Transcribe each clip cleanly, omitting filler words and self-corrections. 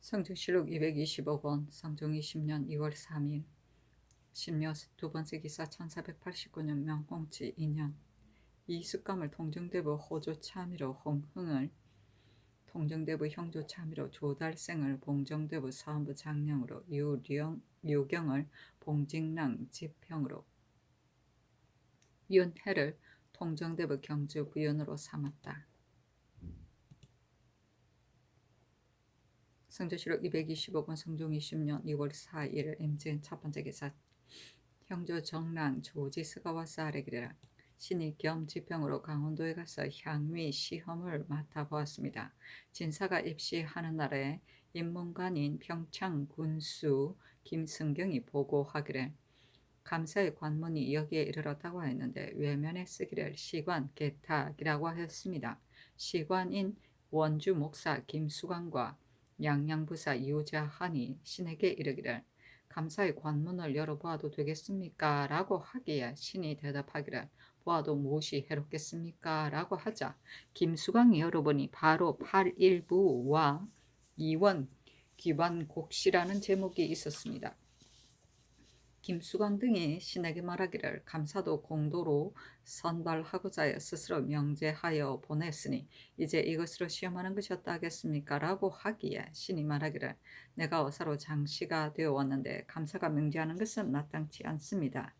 성중실록 225권 성종 20년 2월 3일 신묘 두 번째 기사 1489년 명홍치 2년 이숙감을 통정대부 호조 참의로 홍흥을 통정대부 형조 참의로 조달생을 봉정대부 사원부 장령으로 유경을 봉직랑 지평으로 윤해를 통정대부 경주 부연으로 삼았다. 성조실록 225권 성종 20년 2월 4일 임진 첫 번째 기사 형조 정랑 조지 스가와사 아래기라 신이 겸 지평으로 강원도에 가서 향위 시험을 맡아보았습니다. 진사가 입시하는 날에 인문관인 평창 군수 김승경이 보고하기를 감사의 관문이 여기에 이르렀다고 하였는데 외면에 쓰기를 시관 개탁이라고 하였습니다. 시관인 원주 목사 김수광과 양양부사 유자한이 신에게 이르기를 감사의 관문을 열어보아도 되겠습니까? 라고 하기에 신이 대답하기를 보아도 무엇이 해롭겠습니까? 라고 하자 김수광이 열어보니 바로 8일부와 이원 기관곡시라는 제목이 있었습니다. 김수광 등이 신에게 말하기를 감사도 공도로 선발하고자 하여 스스로 명제하여 보냈으니 이제 이것으로 시험하는 것이었다 하겠습니까? 라고 하기에 신이 말하기를 내가 어사로 장시가 되어 왔는데 감사가 명제하는 것은 마땅치 않습니다.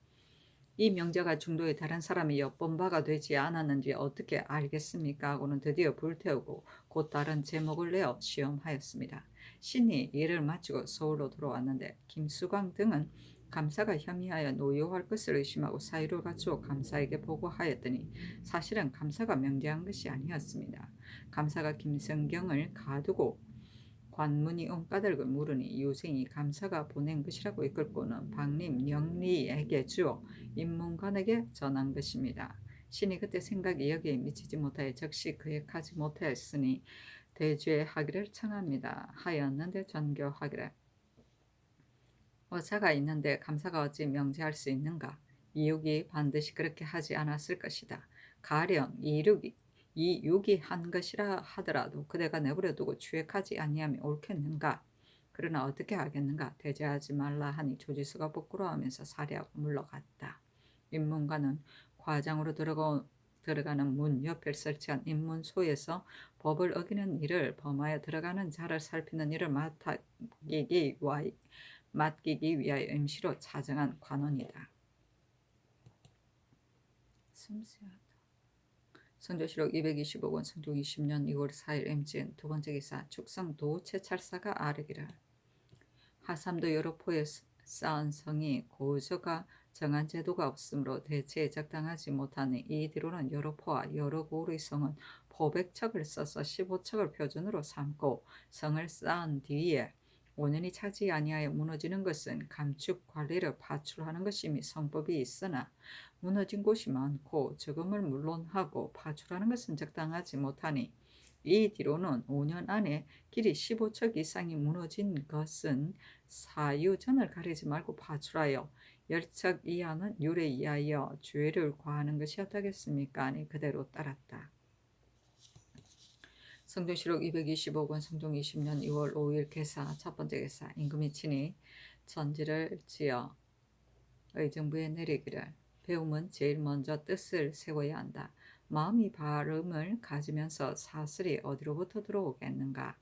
이 명제가 중도에 다른 사람이 엿본 바가 되지 않았는지 어떻게 알겠습니까? 하고는 드디어 불태우고 곧 다른 제목을 내어 시험하였습니다. 신이 일을 마치고 서울로 돌아왔는데 김수광 등은 감사가 혐의하여 노여할 것을 의심하고 사유를 갖추어 감사에게 보고하였더니 사실은 감사가 명제한 것이 아니었습니다. 감사가 김성경을 가두고 관문이 온까닭을 물으니 유생이 감사가 보낸 것이라고 이끌고는 방림 영리에게 주어 인문관에게 전한 것입니다. 신이 그때 생각이 여기에 미치지 못하여 즉시 거역하지 못하였으니 대죄하기를 청합니다. 하였는데 전교하기를 어사가 있는데 감사가 어찌 명제할 수 있는가? 이육이 반드시 그렇게 하지 않았을 것이다. 가령 이육이 한 것이라 하더라도 그대가 내버려두고 추액하지 아니하면 옳겠는가? 그러나 어떻게 하겠는가? 대제하지 말라 하니 조지수가 부끄러워하면서 살해하고 물러갔다. 인문관은 과장으로 들어가는 문 옆에 설치한 인문소에서 법을 어기는 일을 범하여 들어가는 자를 살피는 일을 맡기기 위하여 임시로 차정한 관원이다. 섬세하다. 성조실록 225권 성종 20년 2월 4일 임진 두 번째 기사 축성 도채찰사가 아뢰기를 하삼도 여러 포에 쌓은 성이 고저가 정한 제도가 없으므로 대체에 적당하지 못하니 이 뒤로는 여러 포와 여러 고의 성은 포백척을 써서 15척을 표준으로 삼고 성을 쌓은 뒤에 5년이 차지 아니하여 무너지는 것은 감축 관리를 파출하는 것이미 성법이 있으나 무너진 곳이 많고 적음을 물론하고 파출하는 것은 적당하지 못하니 이 뒤로는 5년 안에 길이 15척 이상이 무너진 것은 사유전을 가리지 말고 파출하여 10척 이하는 유례 이하여 죄를 과하는 것이 어떻겠습니까? 아니 그대로 따랐다. 성조실록 225권 성종 20년 2월 5일 개사 첫 번째 개사 임금이 친히 전지를 지어 의정부에 내리기를 배움은 제일 먼저 뜻을 세워야 한다. 마음이 바름을 가지면서 사슬이 어디로부터 들어오겠는가?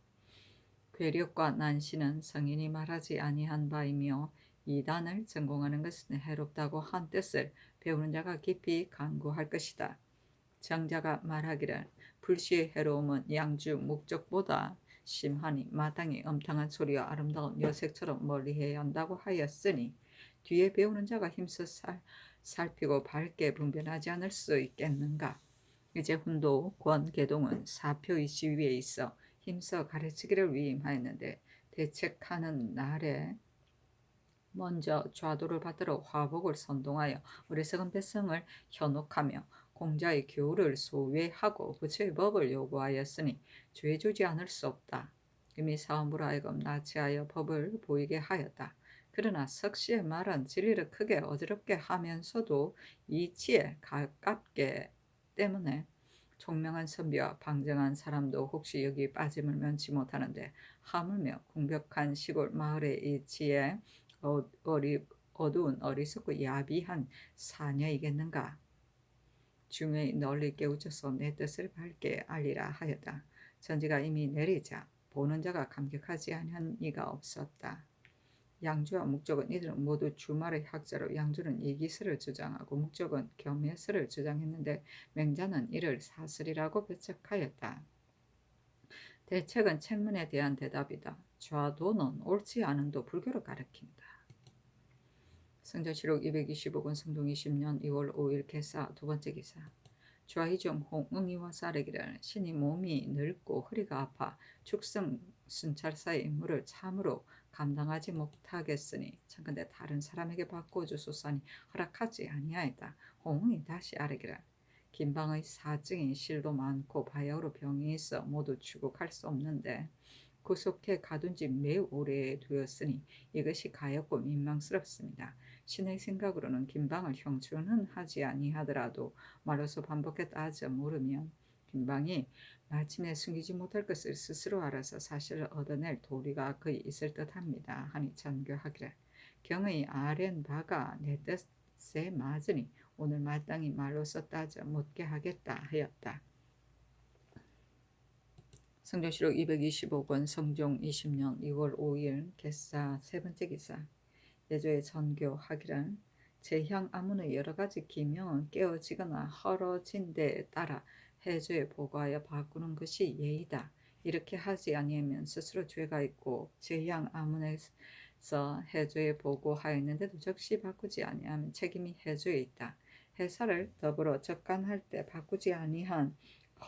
괴력과 난시는 성인이 말하지 아니한 바이며 이단을 전공하는 것은 해롭다고 한 뜻을 배우는 자가 깊이 간구할 것이다. 정자가 말하기를 불시의 해로움은 양주 목적보다 심하니 마땅히 엄탕한 소리와 아름다운 여색처럼 멀리해야 한다고 하였으니 뒤에 배우는 자가 힘써 살피고 밝게 분별하지 않을 수 있겠는가? 이제 훈도 권계동은 사표의 지위에 있어 힘써 가르치기를 위임하였는데 대책하는 날에 먼저 좌도를 받들어 화복을 선동하여 어리석은 백성을 현혹하며 공자의 교훈을 소외하고 부처의 법을 요구하였으니 죄 주지 않을 수 없다. 이미 사원부로 하여금 나치하여 법을 보이게 하였다. 그러나 석시의 말은 진리를 크게 어지럽게 하면서도 이치에 가깝게 때문에 총명한 선비와 방정한 사람도 혹시 여기 빠짐을 면치 못하는데 하물며 궁벽한 시골 마을에 있지에 어두운 어리석고 야비한 사녀이겠는가. 중에 널리 깨우쳐서 내 뜻을 밝게 알리라 하였다. 전지가 이미 내리자 보는 자가 감격하지 아니한 이가 없었다. 양주와 목적은 이들은 모두 주말의 학자로 양주는 이기스를 주장하고 목적은 겸예스를 주장했는데 맹자는 이를 사슬이라고 배척하였다. 대책은 책문에 대한 대답이다. 좌도는 옳지 않음도 불교를 가리킨다. 성전시록 225권 성종 20년 2월 5일 개사 두 번째 기사. 좌이종 홍응이와 쌀에기를 신이 몸이 늙고 허리가 아파 축성 순찰사의 임무를 참으로 감당하지 못하겠으니 청컨대 다른 사람에게 바꿔주소서 하니 허락하지 아니하였다. 홍응이 다시 아뢰기를 김방의 사증인 실도 많고 바야흐로 병이 있어 모두 추국할 수 없는데 구속해 가둔 지 매우 오래되었으니 이것이 가엾고 민망스럽습니다. 신의 생각으로는 김방을 형출은 하지 아니하더라도 말로서 반복해 따져 물으면 김방이 마침내 숨기지 못할 것을 스스로 알아서 사실을 얻어낼 도리가 거의 있을 듯합니다. 하니 전교하기를 경의 아랜 바가 내 뜻에 맞으니 오늘 마땅히 말로서 따져 묻게 하겠다 하였다. 성종시록 225권 성종 20년 2월 5일 개사 세 번째 기사. 예조의 전교하기란 제향 아문의 여러 가지 기명은 깨어지거나 헐어진 데에 따라 해조에 보고하여 바꾸는 것이 예의다. 이렇게 하지 아니하면 스스로 죄가 있고 제향 아문에서 해조에 보고하였는데도 적시 바꾸지 아니하면 책임이 해조에 있다. 해사를 더불어 적간할 때 바꾸지 아니한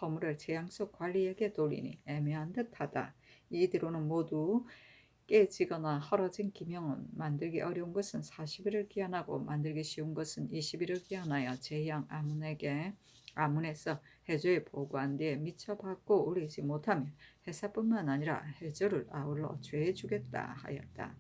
허물을 재앙속 관리에게 돌리니 애매한 듯하다. 이 뒤로는 모두 깨지거나 헐어진 기명은 만들기 어려운 것은 40일을 기한하고 만들기 쉬운 것은 20일을 기한하여 제양 아문에서 해조에 보고한 뒤에 미처 받고 올리지 못하면 회사뿐만 아니라 해조를 아울러 죄해 주겠다 하였다.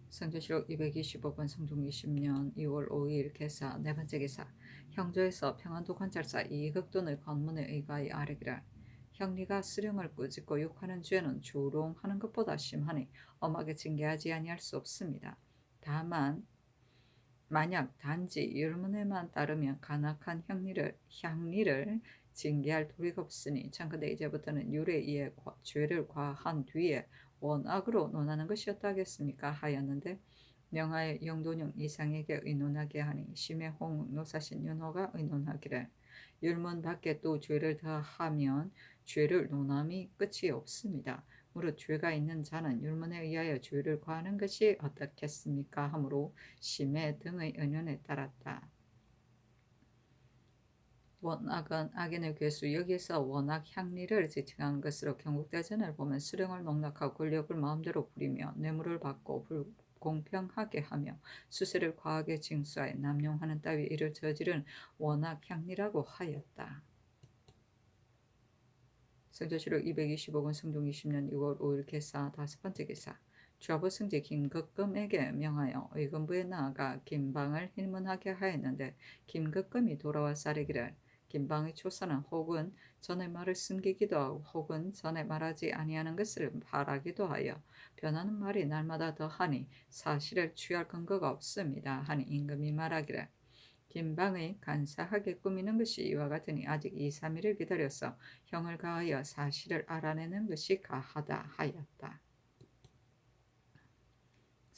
성조시록 225권 성종 20년 2월 5일 개사 네 번째 기사. 형조에서 평안도 관찰사 이극돈의 건문에 의거하여 아뢰기를 형리가 수령을 꾸짖고 욕하는 죄는 조롱하는 것보다 심하니 엄하게 징계하지 아니할 수 없습니다. 다만 만약 단지 율문에만 따르면 간악한 향리를 징계할 도리가 없으니 청컨대 이제부터는 율에 의해 죄를 과한 뒤에 원악으로 논하는 것이었다 하겠습니까 하였는데 명하여 영돈용 이상에게 의논하게 하니 심해홍 노사신 윤호가 의논하기를 율문 밖에 또 죄를 더하면 죄를 논함이 끝이 없습니다. 무릇 죄가 있는 자는 율문에 의하여 죄를 과하는 것이 어떻겠습니까 하므로 심해 등의 의논에 따랐다. 원악은 악인의 괴수. 여기에서 원악 향리를 지칭한 것으로 경국대전을 보면 수령을 농락하고 권력을 마음대로 부리며 뇌물을 받고 불공평하게 하며 수세를 과하게 징수하여 남용하는 따위 일을 저지른 원악 향리라고 하였다. 성조시록 225권 성종 20년 6월 5일 개사 다섯 번째 기사. 좌부 승지 김극금에게 명하여 의금부에 나아가 김방을 hir문하게 하였는데 김극금이 돌아와 싸르기를 김방의 초사는 혹은 전의 말을 숨기기도 하고 혹은 전에 말하지 아니하는 것을 바라기도 하여 변하는 말이 날마다 더하니 사실을 취할 근거가 없습니다 하니 임금이 말하기를 김방의 간사하게 꾸미는 것이 이와 같으니 아직 2, 3일을 기다려서 형을 가하여 사실을 알아내는 것이 가하다 하였다.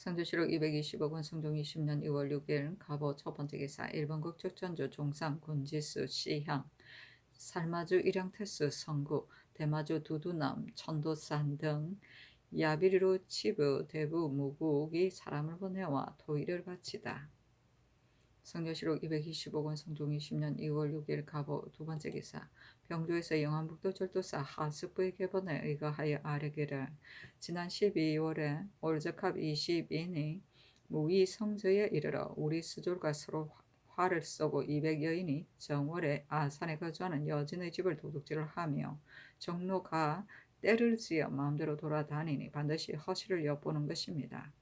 성조시록 225권 성종 20년 2월 6일 가보 첫 번째 기사. 일본 국적전주 종상 군지수 시향 살마주 일양태수 성구 대마주 두두남 천도산 등 야비리로 치부 대부 무국이 사람을 보내와 토의를 바치다. 성조시록 225권 성종 20년 2월 6일 가보 두 번째 기사. 병조에서 영안북도 절도사 하숙부에게 번에 의거하여 아뢰기를 지난 12월에 올적합 20인이 무의 성저에 이르러 우리 수졸과 서로 화를 쏘고 200여인이 정월에 아산에 거주하는 여진의 집을 도둑질을 하며 종로가 때를 지어 마음대로 돌아다니니 반드시 허시를 엿보는 것입니다.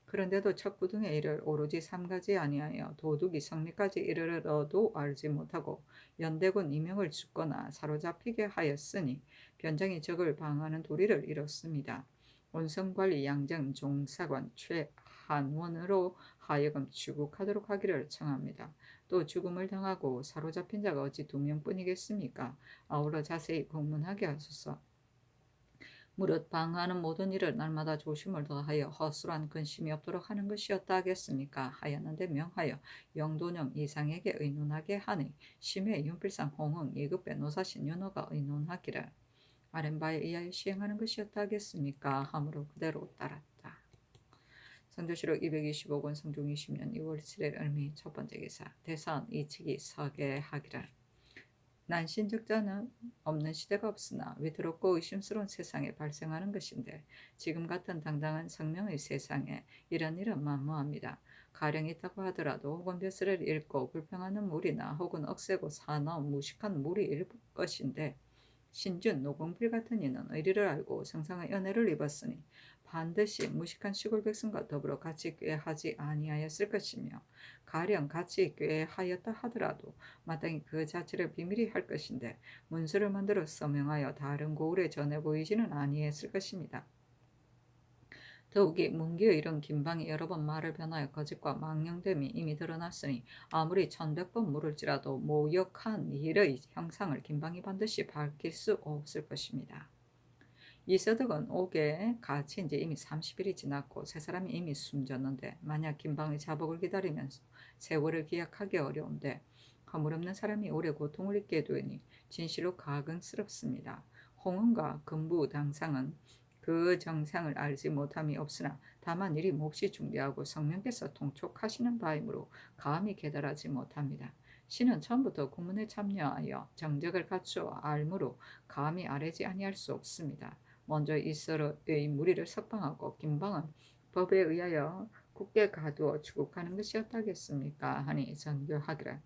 그런데도 척부등에 이를 오로지 삼가지 아니하여 도둑이 성리까지 이르러도 알지 못하고 연대군 이명을 죽거나 사로잡히게 하였으니 변장이 적을 방하는 도리를 이뤘습니다. 원성관리 양정 종사관 최한원으로 하여금 추국하도록 하기를 청합니다. 또 죽음을 당하고 사로잡힌 자가 어찌 2명뿐이겠습니까? 아울러 자세히 공문하게 하소서. 무릇 방하는 모든 일을 날마다 조심을 더하여 허술한 근심이 없도록 하는 것이었다 하겠습니까? 하였는데 명하여 영돈영 이상에게 의논하게 하니 심해 윤필상 홍흥 이급배 노사신 윤호가 의논하기를 아랫바에 의하여 시행하는 것이었다 하겠습니까? 하므로 그대로 따랐다. 성조실록 225권 성종 20년 2월 7일 을미 첫 번째 기사 대선 이치기 서계하기를 난신적자는 없는 시대가 없으나 위태롭고 의심스러운 세상에 발생하는 것인데 지금 같은 당당한 성명의 세상에 이런 일은 만무합니다. 가령 있다고 하더라도 혹은 벼슬을 잃고 불평하는 무리나 혹은 억세고 사나운 무식한 무리일 것인데 신준 노공필 같은 이는 의리를 알고 성상의 은혜를 입었으니 반드시 무식한 시골 백성과 더불어 같이 꾀하지 아니하였을 것이며 가령 같이 꾀하였다 하더라도 마땅히 그 자체를 비밀히 할 것인데 문서를 만들어 서명하여 다른 고을에 전해 보이지는 아니했을 것입니다. 더욱이 문기의 이런 김방이 여러 번 말을 변하여 거짓과 망령됨이 이미 드러났으니 아무리 1100번 물을지라도 모욕한 일의 형상을 김방이 반드시 밝힐 수 없을 것입니다. 이서덕은 옥에 갇힌 지 이미 30일이 지났고 세 사람이 이미 숨졌는데 만약 김방의 자복을 기다리면서 세월을 기약하기 어려운데 허물없는 사람이 오래 고통을 잊게 되니 진실로 가증스럽습니다. 홍은과 금부 당상은 그 정상을 알지 못함이 없으나 다만 이리 몹시 중대하고 성명께서 통촉하시는 바이므로 감히 계달하지 못합니다. 신은 처음부터 국문에 참여하여 정적을 갖추어 알므로 감히 아뢰지 아니할 수 없습니다. 먼저 이서의 무리를 석방하고 김방은 법에 의하여 굳게 가두어 추국하는 것이었다겠습니까? 하니 전교하기를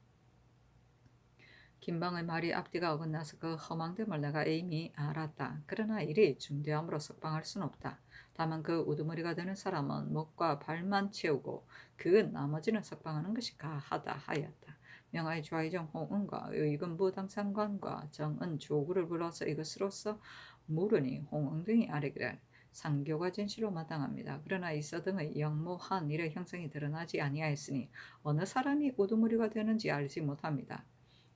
김방의 말이 앞뒤가 어긋나서 그 허망됨을 내가 이미 알았다. 그러나 일이 중대함으로 석방할 순 없다. 다만 그 우두머리가 되는 사람은 목과 발만 채우고 그 나머지는 석방하는 것이 가하다 하였다. 명하의 좌의정 홍은과 의금부 당상관과 정은 조구를 불러서 이것으로서 물으니 홍은 등이 아뢰기를 상교가 진실로 마땅합니다. 그러나 이서 등의 영모한 일의 형성이 드러나지 아니하였으니 어느 사람이 우두머리가 되는지 알지 못합니다.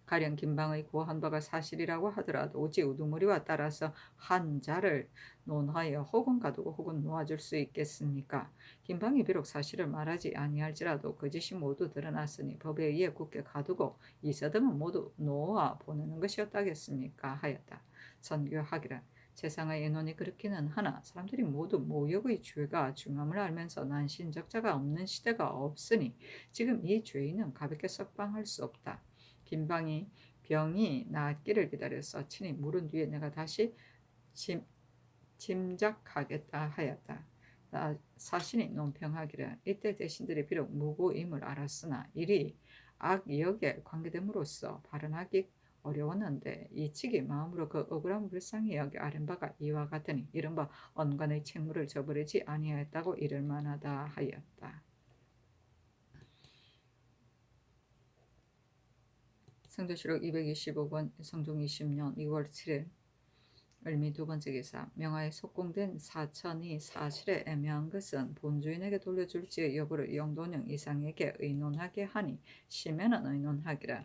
가령 김방의 고한 바가 사실이라고 하더라도 오직 우두머리와 따라서 한 자를 논하여 혹은 가두고 혹은 놓아줄 수 있겠습니까? 김방이 비록 사실을 말하지 아니할지라도 거짓이 모두 드러났으니 법에 의해 굳게 가두고 이서등은 모두 놓아 보내는 것이었다겠습니까? 하였다. 선교하기를 세상의 인원이 그렇기는 하나 사람들이 모두 모욕의 죄가 중함을 알면서 난신적자가 없는 시대가 없으니 지금 이 죄인은 가볍게 석방할 수 없다. 김방이 병이 낫기를 기다려서 친히 물은 뒤에 내가 다시 짐작하겠다 하였다. 사신이 논평하기를 이때 대신들이 비록 무고임을 알았으나 일이 악역에 관계됨으로써 발언하기 어려웠는데 이치기 마음으로 그 억울함을 불쌍히 여겨 아는 바가 이와 같으니 이른바 언간의 책무를 저버리지 아니하였다고 이를 만하다 하였다. 성조실록 225권 성종 20년 2월 7일 을미 두 번째 기사 명하에 속공된 사천이 사실에 애매한 것은 본주인에게 돌려줄지의 여부를 영돈영 이상에게 의논하게 하니 심에는 의논하기를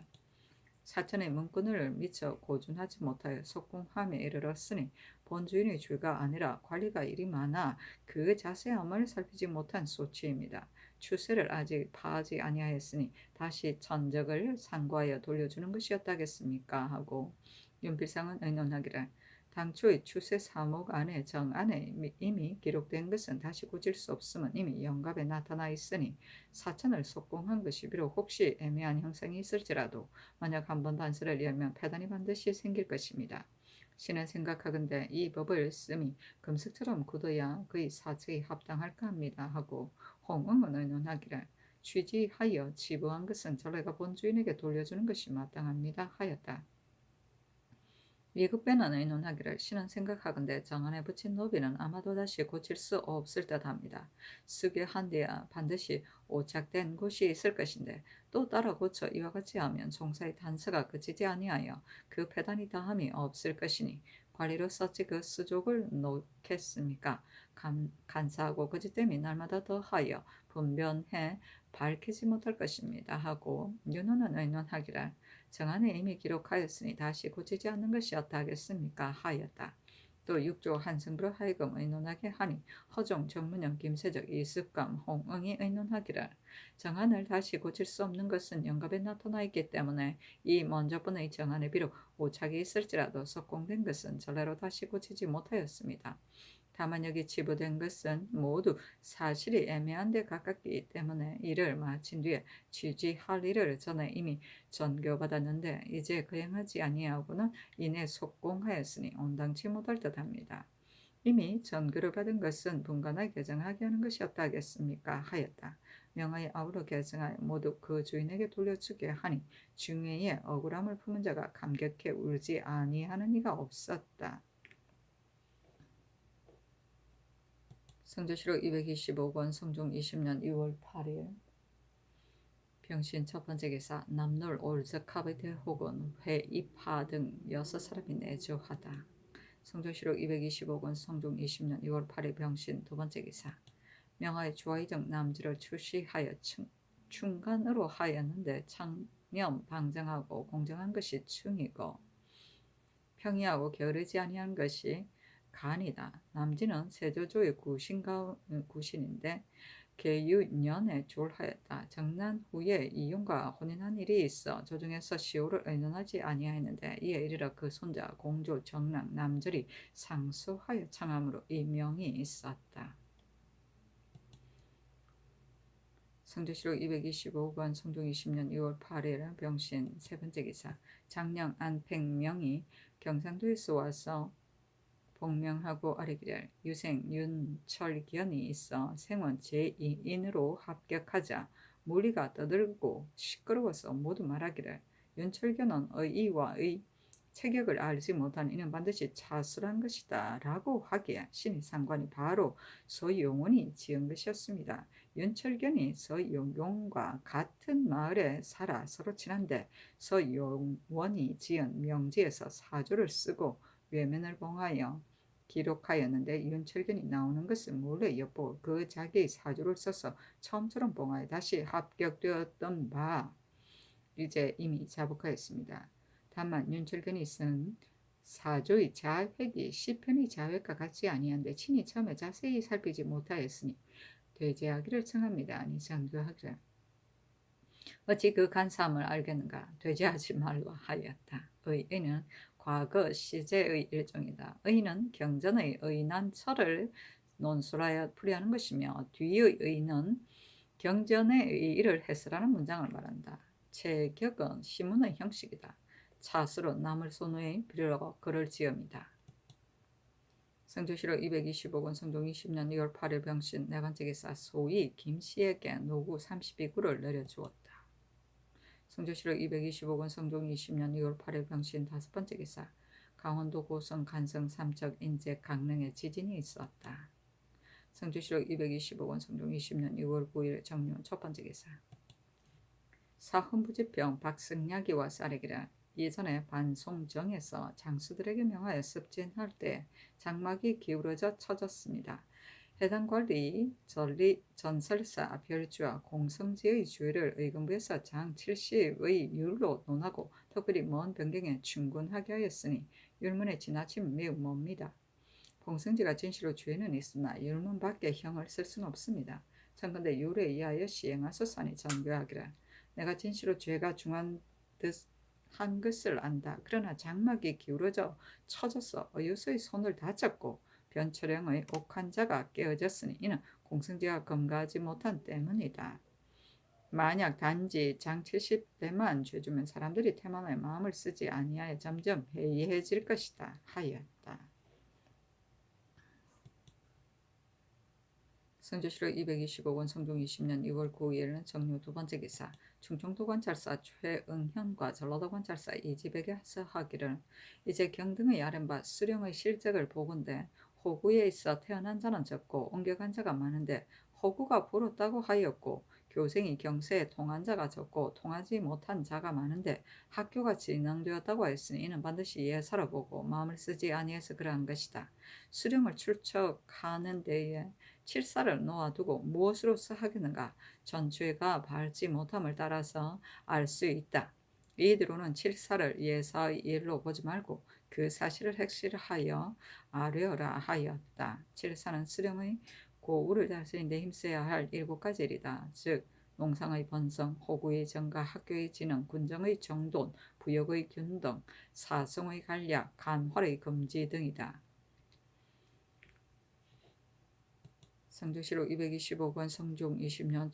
사천의 문건을 미처 고준하지 못하여 속공함에 이르렀으니 본주인의 죄가 아니라 관리가 일이 많아 그 자세함을 살피지 못한 소치입니다. 추세를 아직 파하지 아니하였으니 다시 천적을 상고하여 돌려주는 것이었다겠습니까? 하고 윤필상은 의논하기를 당초의 추세 사목 안에 정 안에 이미 기록된 것은 다시 고칠 수 없음은 이미 영갑에 나타나 있으니 사천을 속공한 것이 비록 혹시 애매한 형상이 있을지라도 만약 한번 단서를 열면 폐단이 반드시 생길 것입니다. 신은 생각하건대 이 법을 씀이 금석처럼 굳어야 그의 사책이 합당할까 합니다. 하고 홍응은 의논하기를 취지하여 지부한 것은 전례가 본주인에게 돌려주는 것이 마땅합니다. 하였다. 위급배는 의논하기를 신은 생각하건대 정안에 붙인 노비는 아마도 다시 고칠 수 없을 듯합니다. 수교한 뒤야 반드시 오착된 곳이 있을 것인데 또 따라 고쳐 이와 같이 하면 종사의 단서가 그치지 아니하여 그 패단이 다함이 없을 것이니 관리로서 어찌 그 수족을 놓겠습니까? 간사하고 거짓됨이 날마다 더하여 분변해 밝히지 못할 것입니다 하고 윤호는 의논하기를 정안에 이미 기록하였으니 다시 고치지 않는 것이 어떠하겠습니까 하였다. 또 육조 한승부로 하여금 의논하게 하니 허종, 정문영, 김세적, 이습감, 홍응이 의논하기를 정안을 다시 고칠 수 없는 것은 영갑에 나타나 있기 때문에 이 먼저번의 정안에 비록 오착이 있을지라도 석공된 것은 전례로 다시 고치지 못하였습니다. 다만 여기 치부된 것은 모두 사실이 애매한 데 가깝기 때문에 이를 마친 뒤에 취지할 일을 전에 이미 전교받았는데 이제 거행하지 아니하고는 이내 속공하였으니 온당치 못할 듯합니다. 이미 전교를 받은 것은 분간하게 개정하게 하는 것이 어떠하겠습니까 하였다. 명하에 아우러 개정하여 모두 그 주인에게 돌려주게 하니 중외에 억울함을 품은 자가 감격해 울지 아니하는 이가 없었다. 성조실록 225권 성종 20년 2월 8일 병신 첫 번째 기사 남놀 올즈카베드 혹은 회입하 등 6사람이 내주하다. 성조실록 225권 성종 20년 2월 8일 병신 두 번째 기사 명하의 주화이정 남지를 출시하여 충간으로 하였는데 창념 방정하고 공정한 것이 충이고 평이하고 게으르지 아니한 것이 간이다. 남진은 세조조의 구신인데 계유년에 졸하였다. 정난 후에 이윤과 혼인한 일이 있어 조중에서 시호를 의논하지 아니하였는데 이에 이르러 그 손자 공조 정랑 남절이 상수하여 창함으로 이 명이 있었다. 성조실록 225권 성종 20년 2월 8일 병신 세 번째 기사 장령 안팽명이 경상도에서 와서 복명하고 아뢰기를 유생 윤철견이 있어 생원 제2인으로 합격하자 무리가 떠들고 시끄러워서 모두 말하기를 윤철견은 의의와 의 체격을 알지 못한 이는 반드시 차술한 것이다 라고 하기에 신의 상관이 바로 서용원이 지은 것이었습니다. 윤철견이 서용원과 같은 마을에 살아 서로 친한데 서용원이 지은 명지에서 사조를 쓰고 외면을 봉하여 기록하였는데 윤철견이 나오는 것은 몰래 엿보고 그 자기의 사주를 써서 처음처럼 봉하여 다시 합격되었던 바 이제 이미 자복하였습니다. 다만 윤철견이 쓴 사조의 자획이 시편의 자획과 같지 아니한데 친히 처음에 자세히 살피지 못하였으니 되제하기를 청합니다. 아니 정교하기를 어찌 그 간사함을 알겠는가 되제하지 말로 하였다. 의는 과거 시제의 일종이다. 의는 경전의 의난처를 논술하여 풀이하는 것이며 뒤의 의는 경전의 의의를 해설하는 문장을 말한다. 체격은 시문의 형식이다. 차수로 남을 손의 비례로 글을 지음이다. 성조실록 225권 성종 20년 2월 8일 병신 네 번째 기사 소위 김씨에게 노구 32구를 내려주었다. 성조실록 225권 성종 20년 2월 8일 병신 다섯 번째 기사 강원도 고성 간성 삼척 인제 강릉에 지진이 있었다. 성조실록 225권 성종 20년 2월 9일 정륜 첫 번째 기사 사헌부지평 박승약이와 쌀에기라 예전에 반송정에서 장수들에게 명하여 습진할 때 장막이 기울어져 쳐졌습니다. 해당 관리 전설사 별주와 공성지의 주의를 의금부에서 장 70의 율로 논하고 특별히 먼 변경에 충군하게 하였으니 율문의 지나침 매우 멉니다. 공성지가 진실로 주의는 있으나 율문 밖에 형을 쓸 수는 없습니다. 청컨대 율에 의하여 시행하소서니 전교하기를 내가 진실로 죄가 중한 듯 한 것을 안다. 그러나 장막이 기울어져 쳐져서 어유서의 손을 다쳤고 변철형의 옥환자가 깨어졌으니 이는 공성지가 검가하지 못한 때문이다. 만약 단지 장 70대만 죄주면 사람들이 태만하여 마음을 쓰지 아니하여 점점 해이해질 것이다 하였다. 성조실록 225권 성종 20년 2월 9일은 정유 두 번째 기사 충청도 관찰사 최응현과 전라도 관찰사 이지백에 하기를 이제 경등의 아랫바 수령의 실적을 보건대 호구에 있어 태어난 자는 적고 옮겨간 자가 많은데 호구가 불었다고 하였고 교생이 경세에 통한 자가 적고 통하지 못한 자가 많은데 학교가 진행되었다고 하였으니 이는 반드시 예사로 보고 마음을 쓰지 아니해서 그러한 것이다. 수령을 출척하는 데에 칠사를 놓아두고 무엇으로서 하겠는가? 전주가 바르지 못함을 따라서 알 수 있다. 이대로는 칠사를 예사의 일로 보지 말고 그 사실을 핵실하여 아뢰어라 하였다. 칠사는 수령의 고우를 다스리는 데 힘써야 할 7가지 일이다. 즉 농상의 번성, 호구의 정가, 학교의 진흥, 군정의 정돈, 부역의 균등, 사성의 간략, 간활의 금지 등이다. 성조실록 225권 성종 20년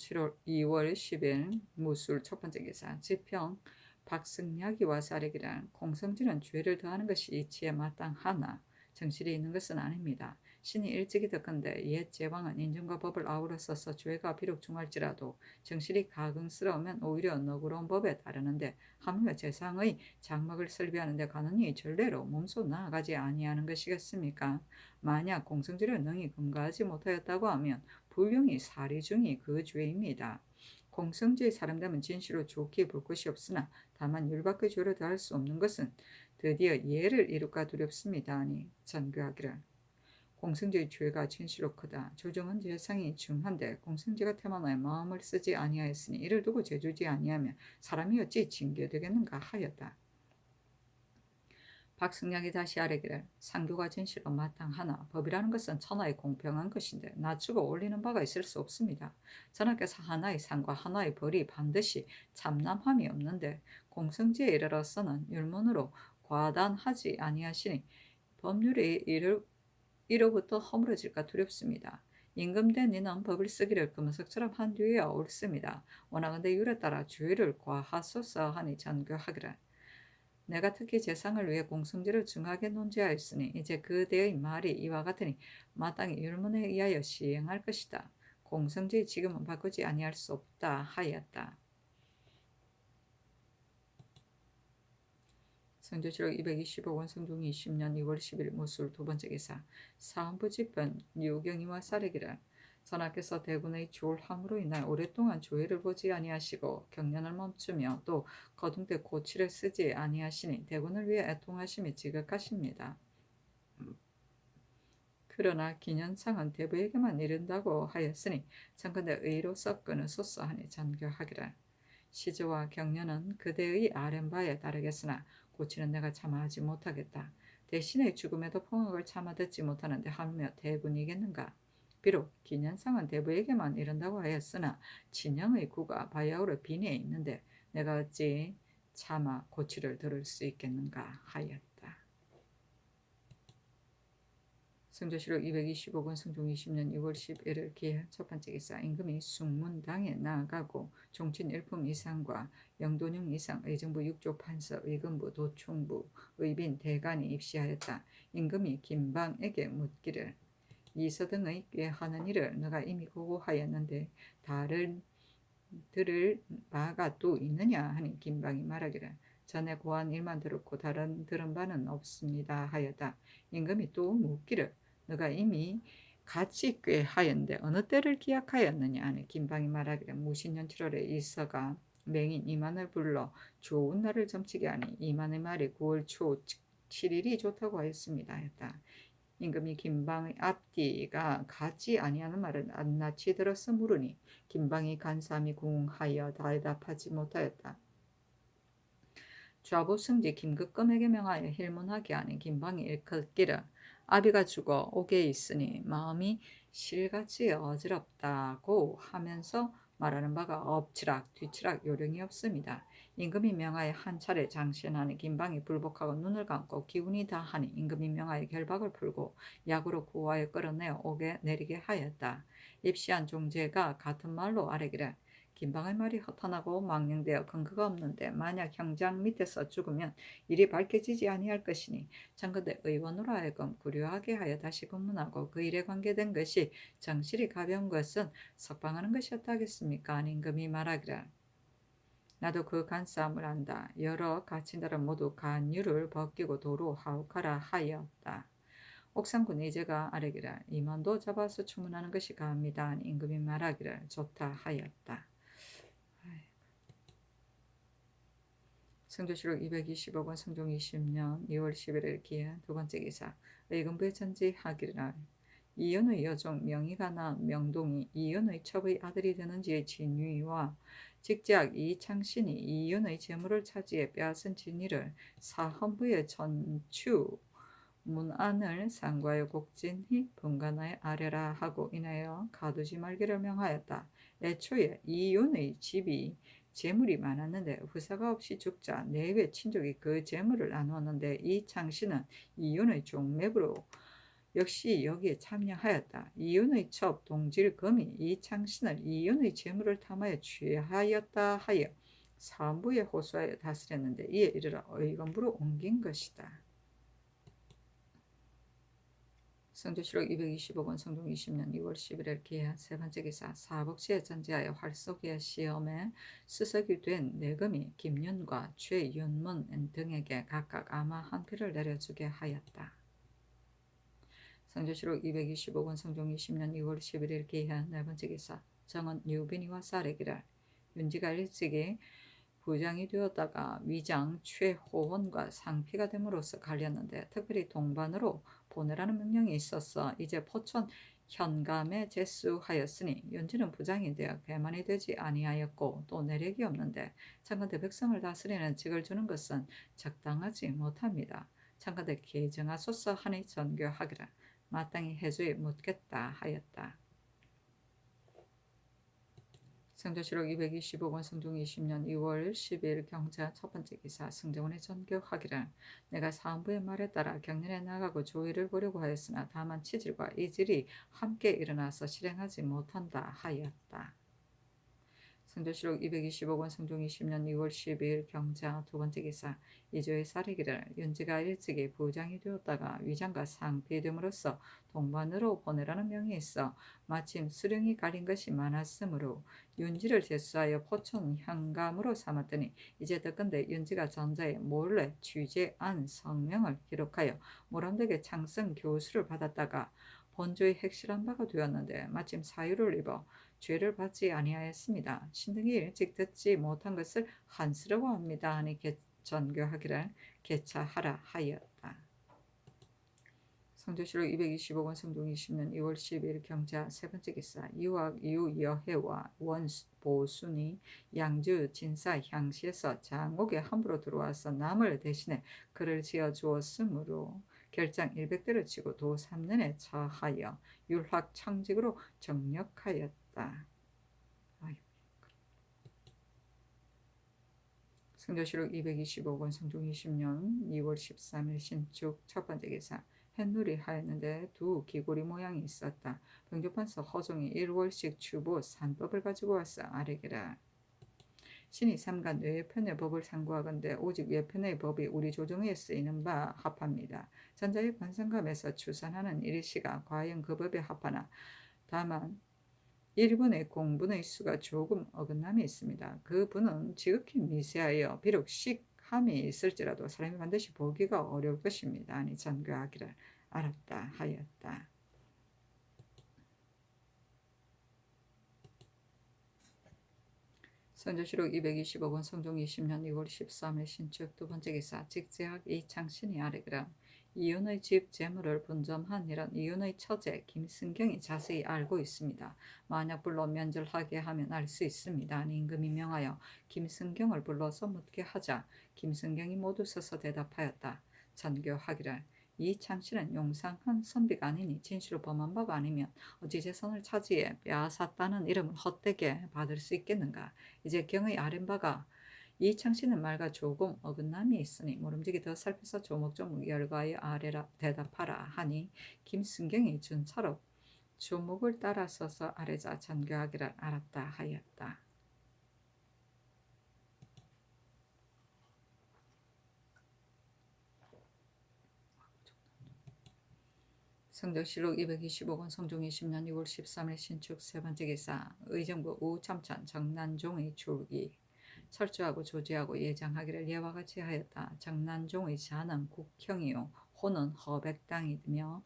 2월 10일 무술 첫 번째 기사 지평 박승약이와 사례기란 공성질은 죄를 더하는 것이 이치에 마땅하나 정실이 있는 것은 아닙니다. 신이 일찍이 듣건대 옛 제왕은 인정과 법을 아우러 써서 죄가 비록 중할지라도 정실이 가긍스러우면 오히려 너그러운 법에 따르는데 하물며 재상의 장막을 설비하는데 가느니 전례로 몸소 나아가지 아니하는 것이겠습니까? 만약 공성질을 능히 금가하지 못하였다고 하면 불경이 사리 중이 그 죄입니다. 공성질의 사람됨은 진실로 좋게 볼 것이 없으나 다만 율밖의 죄를 더할 수 없는 것은 드디어 예를 이룰까 두렵습니다. 아니 전교하기를 공성제의 죄가 진실로 크다. 조정은 재상이 중한데 공성제가 태만하여 마음을 쓰지 아니하였으니 이를 두고 재주지 아니하면 사람이 어찌 징계되겠는가 하였다. 박승량이 다시 아뢰기를 상교가 진실로 마땅하나 법이라는 것은 천하의 공평한 것인데 낮추고 올리는 바가 있을 수 없습니다. 전하께서 하나의 상과 하나의 벌이 반드시 참남함이 없는데 공성지에 이르러서는 율문으로 과단하지 아니하시니 법률이 이로부터 허물어질까 두렵습니다. 임금된 이는 법을 쓰기를 금석처럼 한 뒤에야 옳습니다. 원하건대 율에 따라 주의를 과하소서 하니 전교하기를 내가 특히 재상을 위해 공성제를 중하게 논지하였으니 이제 그대의 말이 이와 같으니 마땅히 율문에 의하여 시행할 것이다. 공성제의 지금은 바꾸지 아니할 수 없다 하였다. 성조실록 225권 성종 20년 2월 10일 무술 두 번째 기사 사헌부 집변 유경이와 사례기를 전하께서 대군의 졸함으로 인하여 오랫동안 조회를 보지 아니하시고 경련을 멈추며 또 거둥대 고치를 쓰지 아니하시니 대군을 위해 애통하심이 지극하십니다. 그러나 기년상은 대부에게만 이른다고 하였으니 청컨대 의로서 끊으소서 하니 전교하기를 시조와 경련은 그대의 아랜바에 따르겠으나 고치는 내가 참아하지 못하겠다. 대신에 죽음에도 폭언을 참아 듣지 못하는데 하며 대군이겠는가? 비록 기년상은 대부에게만 이른다고 하였으나 친형의 구가 바야흐로 빈에 있는데 내가 어찌 참아 고치를 들을 수 있겠는가 하였다. 성조실록 225권 성종 20년 2월 11일 기해 첫 번째 기사 임금이 숭문당에 나아가고 종친 일품 이상과 영도령 이상 의정부 6조 판서 의금부 도충부 의빈 대간이 입시하였다. 임금이 김방에게 묻기를 이서등의 꾀하는 일을 너가 이미 고고하였는데 다른 들을 바가 또 있느냐 하니 김방이 말하기를 전에 고한 일만 들었고 다른 들은 바는 없습니다 하였다. 임금이 또 묻기를 너가 이미 같이 꾀하였는데 어느 때를 기약하였느냐 하니 김방이 말하기를 무신년 7월에 이서가 맹인 이만을 불러 좋은 날을 점치게 하니 이만의 말이 9월 초 7일이 좋다고 하였습니다 했다. 임금이 김방의 앞뒤가 같지 아니하는 말을 낱낱이 들어서 물으니 김방이 간삼이 궁하여 대답하지 못하였다. 좌부 승지 김극금에게 명하여 힐문하게 하니 김방이 일컫기를 아비가 죽어 옥에 있으니 마음이 실같이 어지럽다고 하면서 말하는 바가 엎치락 뒤치락 요령이 없습니다. 임금이 명하여 한 차례 장신하니 김방이 불복하고 눈을 감고 기운이 다하니 임금이 명하여 결박을 풀고 약으로 구하여 끌어내어 옥에 내리게 하였다. 입시한 종제가 같은 말로 아뢰기를 김방의 말이 허탄하고 망령되어 근거가 없는데 만약 형장 밑에서 죽으면 일이 밝혀지지 아니할 것이니 청근대 의원으로 하여금 구류하게 하여 다시 검문하고 그 일에 관계된 것이 정실이 가벼운 것은 석방하는 것이었다 하겠습니까? 임금이 말하기를 나도 그 간싸움을 안다. 여러 가친들은 모두 간유를 벗기고 도로 하옥하라 하였다. 옥상군이 제가 아뢰기를 임원도 잡아서 추문하는 것이 가합니다. 임금이 말하기를 좋다 하였다. 성조실록 225권 성종 20년 2월 11일 기한 두 번째 기사 의금부에 전지하기를 이윤의 여종 명의가 난 명동이 이윤의 첩의 아들이 되는지의 진위와 직작 이창신이 이윤의 재물을 차지해 빼앗은 진위를 사헌부의 전추 문안을 상과에 곡진히 분간하여 아뢰라 하고 인하여 가두지 말기를 명하였다. 애초에 이윤의 집이 재물이 많았는데 후사가 없이 죽자 내외 친족이 그 재물을 나누었는데 이 창씨는 이윤의 종맥으로 역시 여기에 참여하였다. 이윤의 첩 동질금이 이 창신을 이윤의 재물을 탐하여 취하였다 하여 사헌부에 호소하여 다스렸는데 이에 이르러 의금부로 옮긴 것이다. 성조실록 225권 성종 20년 2월 11일 기한 세 번째 기사 사복시에 전지하여 활쏘기의 시험에 수석이 된 내금이 김윤과 최윤문 등에게 각각 아마 한 표를 내려주게 하였다. 성조실록 225권 성종 20년 2월 11일 기한 네 번째 기사 정은 유빈이와 쌀에기를 윤지가 일찍이 부장이 되었다가 위장 최호원과 상피가 됨으로써 갈렸는데 특별히 동반으로 보내라는 명령이 있었어 이제 포천 현감에 제수하였으니 윤지는 부장이 되어 배만이 되지 아니하였고 또 내력이 없는데 창건대 백성을 다스리는 직을 주는 것은 적당하지 못합니다. 창건대 계정하소서 하니 전교하기를 마땅히 해주에 묻겠다 하였다. 성조실록 225권 성종 20년 2월 10일 경자 첫 번째 기사 승정원의 전교하기를 내가 사헌부의 말에 따라 경련에 나가고 조의를 보려고 하였으나 다만 치질과 이질이 함께 일어나서 실행하지 못한다 하였다. 성조실록 225권 성종 20년 2월 12일 경자 두 번째 기사 이조의 사례기를 윤지가 일찍이 부장이 되었다가 위장과 상피됨으로써 동반으로 보내라는 명이 있어 마침 수령이 갈린 것이 많았으므로 윤지를 제수하여 포천 현감으로 삼았더니 이제 듣건대 윤지가 전자에 몰래 취재한 성명을 기록하여 모람되게 창성 교수를 받았다가 본조의 핵실한 바가 되었는데 마침 사유를 입어 죄를 받지 아니하였습니다. 신등이 일찍 듣지 못한 것을 한스러워합니다. 하니 전교하기를 개차하라 하였다. 성조실록 225권 성종 20년 2월 12일 경자 세 번째 기사 유학 유여해와 원보순이 양주 진사 향시에서 장옥에 함부로 들어와서 남을 대신해 글을 지어주었으므로 결장 100대를 치고 도 3년에 처하여 율학 청직으로 정력하였다. 성조실록 225권 성종 20년 2월 13일 신축 첫 번째 기사 햇놀이 하였는데 두 기고리 모양이 있었다. 병조판서 허종이 1월씩 추보 산법을 가지고 왔어 아뢰기라. 신이 삼간 외편의 법을 상고하건대 오직 외편의 법이 우리 조정에 쓰이는 바 합합니다. 전자의 관상감에서 추산하는 일시가 과연 그 법에 합하나 다만 일본의 공분의 수가 조금 어긋남이 있습니다. 그 분은 지극히 미세하여 비록 식함이 있을지라도 사람이 반드시 보기가 어려울 것입니다. 아니 전교하기를 알았다 하였다. 성조실록 225권 성종 20년 2월 13일 신축 두 번째 기사 직제학 이창신이 아뢰기를 이윤의 집 재물을 분점한 일은 이윤의 처제 김승경이 자세히 알고 있습니다. 만약 불러 면절하게 하면 알 수 있습니다. 임금이 명하여 김승경을 불러서 묻게 하자 김승경이 모두 서서 대답하였다. 전교하기를 이 창씨는 용상한 선비가 아니니 진실로 범한 바가 아니면 어찌 재산을 차지해 빼앗았다는 이름을 헛되게 받을 수 있겠는가. 이제 경의 아랫바가 이 창씨는 말과 조금 어긋남이 있으니 모름지기 더 살펴서 조목조목 열거하여 아래라 대답하라 하니 김승경이 준차로 조목을 따라서서 아래자 전교하기를 알았다 하였다. 성적실록 225권 성종 20년 6월 13일 신축 세 번째 기사 의정부 우참천 정난종의 줄기 철주하고 조지하고 예장하기를 예와 같이 하였다. 정난종의 자는 국형이요 호는 허백당이며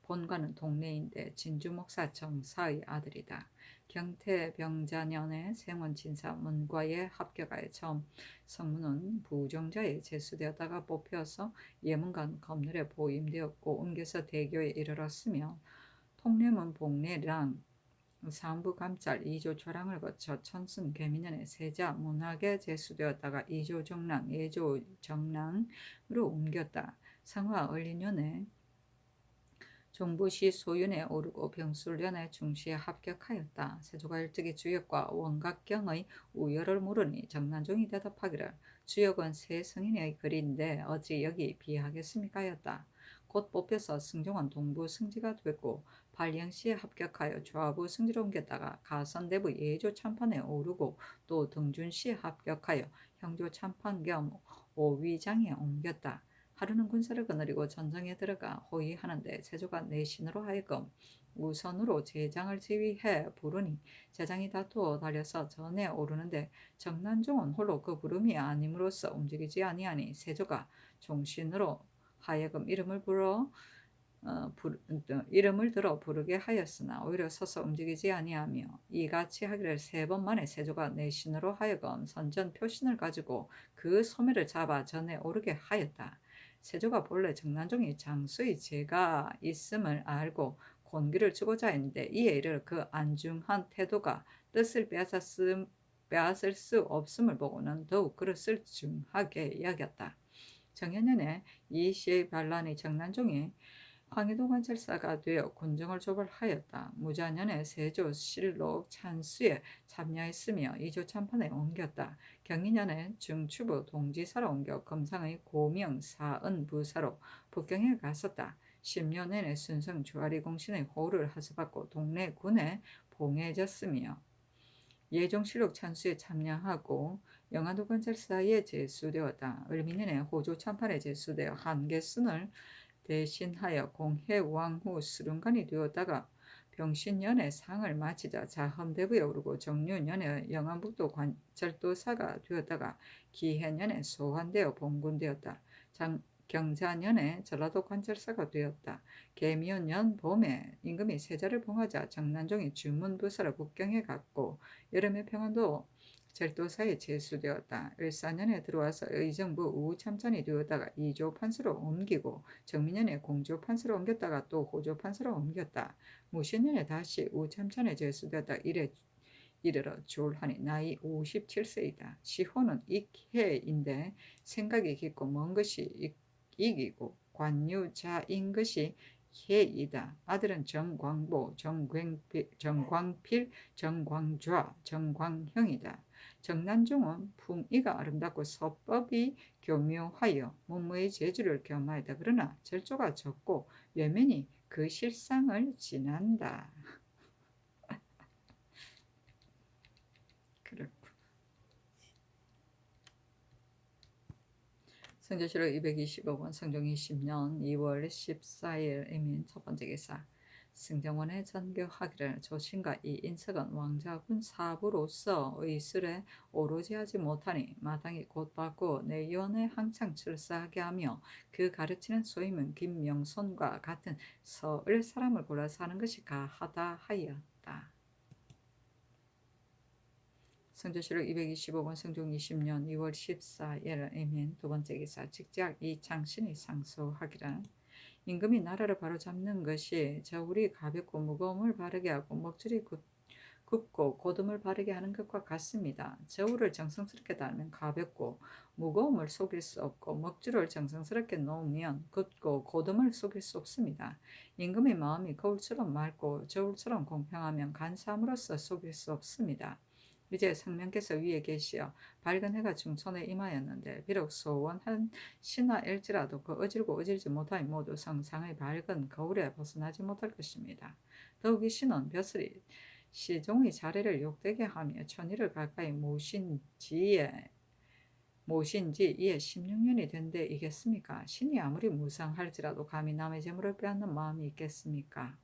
본관은 동네인데 진주목사 정사의 아들이다. 경태병자년에 생원진사 문과에 합격하여 처음 성문은 부정자에 제수되었다가 뽑혀서 예문관 검열에 보임되었고 옮겨서 대교에 이르렀으며 통례문 복례랑 상부감찰 2조 초랑을 거쳐 천승 개민년에 세자 문학에 제수되었다가 2조 정랑, 2조 정랑으로 옮겼다. 상화 을리년에 종부시 소윤에 오르고 병술련에 중시에 합격하였다. 세조가 일찍이 주역과 원각경의 우열을 물으니 정난종이 대답하기를 주역은 세 성인의 글인데 어찌 여기 비하겠습니까 하였다. 곧 뽑혀서 승종은 동부 승지가 됐고 발령시에 합격하여 좌부 승지로 옮겼다가 가선대부 예조 참판에 오르고 또 등준시에 합격하여 형조 참판 겸 오위장에 옮겼다. 하루는 군사를 거느리고 전장에 들어가 호위하는데 세조가 내신으로 하여금 우선으로 제장을 지휘해 부르니 제장이 다투어 달려서 전에 오르는데 정난종은 홀로 그 부름이 아님으로써 움직이지 아니하니 세조가 종신으로 하여금 이름을 들어 부르게 하였으나 오히려 서서 움직이지 아니하며 이같이 하기를 3번 만에 세조가 내신으로 하여금 선전 표신을 가지고 그 소매를 잡아 전에 오르게 하였다. 세조가 본래 정난종이 장수의 죄가 있음을 알고 곤기를 주고자 했는데 이에 이를 그 안중한 태도가 뜻을 빼앗을 수 없음을 보고는 더욱 그릇을 중하게 여겼다. 정현년에 이시의 반란의 정난종이 황해도 관찰사가 되어 군정을 조벌하였다. 무자년에 세조 실록 찬수에 참여했으며 이조 참판에 옮겼다. 경희년에 중추부 동지사로 옮겨 금상의 고명 사은 부사로 북경에 갔었다. 10년 내내 순성 주아리 공신의 호를 하수받고 동래 군에 봉해졌으며 예종실록 찬수에 참여하고 영안도 관찰사에 제수되었다. 을미년에 호조 참판에 제수되어 한계순을 대신하여 공해왕후 수령관이 되었다가 병신년에 상을 마치자 자험대부에 오르고 정류년에 영안북도 관철도사가 되었다가 기해년에 소환되어 봉군되었다. 경자년에 전라도 관찰사가 되었다. 계미연년 봄에 임금이 세자를 봉하자 정난종이 주문부사로 북경에 갔고 여름에 평안도 절도사에 제수되었다. 을사년에 들어와서 의정부 우참찬이 되었다가 이조 판서로 옮기고 정민년에 공조 판서로 옮겼다가 또 호조 판서로 옮겼다. 무신년에 다시 우참찬에 제수되었다. 이르러 졸하니 나이 57세이다. 시호는 익해인데 생각이 깊고 먼 것이 익이고 관유자인 것이 해이다. 아들은 정광보, 정광필, 정광좌, 정광형이다. 정난종은 품위가 아름답고 서법이 교묘하여 문무의 재주를 겸하였다. 그러나 절조가 적고 외면이 그 실상을 지난다. 성조실록 225권 성종 20년 2월 14일 이민 첫 번째 기사 승정원에 전교하기를 조신과 이 인석은 왕자군 사부로서 의술에 오로지 하지 못하니 마땅히 곧 받고 내위원에 항상 출사하게 하며 그 가르치는 소임은 김명손과 같은 서을 사람을 골라서 하는 것이 가하다 하였다. 성조실록 225권 성종 20년 2월 14일 이민 두 번째 기사 직작 이창신이 상소하기를 임금이 나라를 바로잡는 것이 저울이 가볍고 무거움을 바르게 하고 먹줄이 굽고 고듬을 바르게 하는 것과 같습니다. 저울을 정성스럽게 달면 가볍고 무거움을 속일 수 없고 먹줄을 정성스럽게 놓으면 굽고 고듬을 속일 수 없습니다. 임금의 마음이 거울처럼 맑고 저울처럼 공평하면 간사함으로써 속일 수 없습니다. 이제 성명께서 위에 계시어 밝은 해가 중천에 임하였는데 비록 소원한 신하일지라도 그 어질고 어질지 못하니 모두 성상의 밝은 거울에 벗어나지 못할 것입니다. 더욱이 신은 벼슬이 시종의 자리를 욕되게 하며 천일을 가까이 모신 지에 모신 지 이에 16년이 된데 이겠습니까? 신이 아무리 무상할지라도 감히 남의 재물을 빼앗는 마음이 있겠습니까?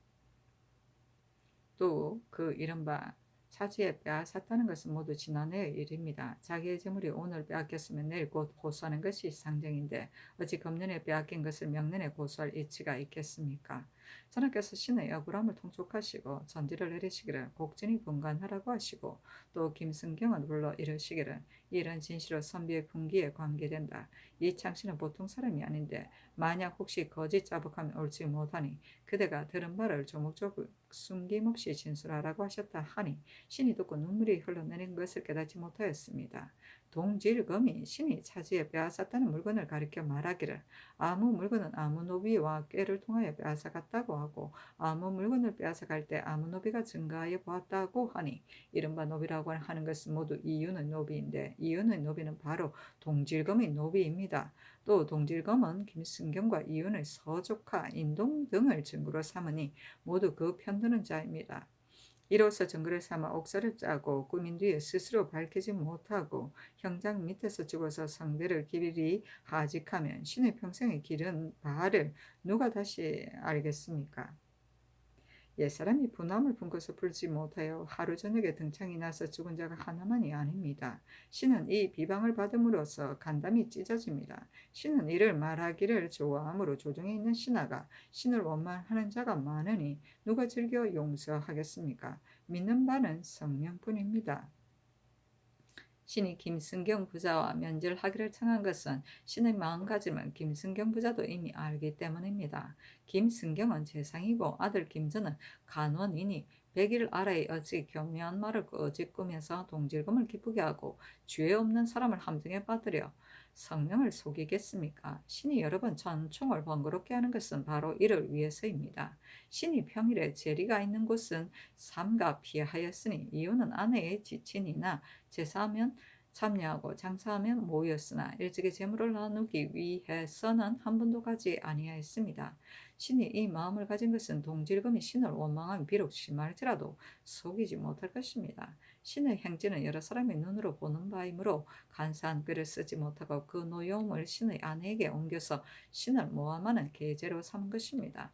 또 그 이른바 차지에 빼앗았다는 것은 모두 지난해의 일입니다. 자기의 재물이 오늘 빼앗겼으면 내일 곧 고소하는 것이 상정인데 어찌 금년에 빼앗긴 것을 명년에 고소할 이치가 있겠습니까? 전하께서 신의 억울함을 통촉하시고 전지를 내리시기를 곡진이 분간하라고 하시고 또 김승경을 불러 이르시기를 이런 진실로 선비의 분기에 관계된다. 이창씨는 보통 사람이 아닌데 만약 혹시 거짓 자복하면 옳지 못하니 그대가 들은 바를 조목조목 숨김없이 진술하라고 하셨다 하니 신이 듣고 눈물이 흘러내린 것을 깨닫지 못하였습니다. 동질검이 신이 차지에 빼앗았다는 물건을 가리켜 말하기를 아무 물건은 아무 노비와 꾀를 통하여 빼앗아갔다고 하고 아무 물건을 빼앗아갈 때 아무 노비가 증가하여 보았다고 하니 이른바 노비라고 하는 것은 모두 이윤의 노비인데 이윤의 노비는 바로 동질검의 노비입니다. 또 동질검은 김승경과 이윤의 서조카 인동 등을 증거로 삼으니 모두 그 편드는 자입니다. 이로써 증거를 삼아 옥사를 짜고 꾸민 뒤에 스스로 밝히지 못하고 형장 밑에서 죽어서 상대를 길이 하직하면 신의 평생의 길은 바를 누가 다시 알겠습니까? 옛사람이 분함을 품고서 풀지 못하여 하루 저녁에 등창이 나서 죽은 자가 하나만이 아닙니다. 신은 이 비방을 받음으로써 간담이 찢어집니다. 신은 이를 말하기를 좋아하므로 조정에 있는 신하가 신을 원망하는 자가 많으니 누가 즐겨 용서하겠습니까? 믿는 바는 성령뿐입니다. 신이 김승경 부자와 면질하기를 청한 것은 신의 마음가짐은 김승경 부자도 이미 알기 때문입니다. 김승경은 재상이고 아들 김전은 간원이니 백일 아래의 어찌 교묘한 말을 꾸짖으면서 동질금을 기쁘게 하고 죄 없는 사람을 함정에 빠뜨려 성명을 속이겠습니까? 신이 여러 번 전총을 번거롭게 하는 것은 바로 이를 위해서입니다. 신이 평일에 재리가 있는 곳은 삼가 피하였으니 이유는 아내의 지친이나 제사하면 참여하고 장사하면 모였으나 일찍이 재물을 나누기 위해서는 한 번도 가지 아니하였습니다. 신이 이 마음을 가진 것은 동질금이 신을 원망하면 비록 심할지라도 속이지 못할 것입니다. 신의 행진은 여러 사람의 눈으로 보는 바이므로 간사한 글을 쓰지 못하고 그 노여움을 신의 아내에게 옮겨서 신을 모함하는 계제로 삼은 것입니다.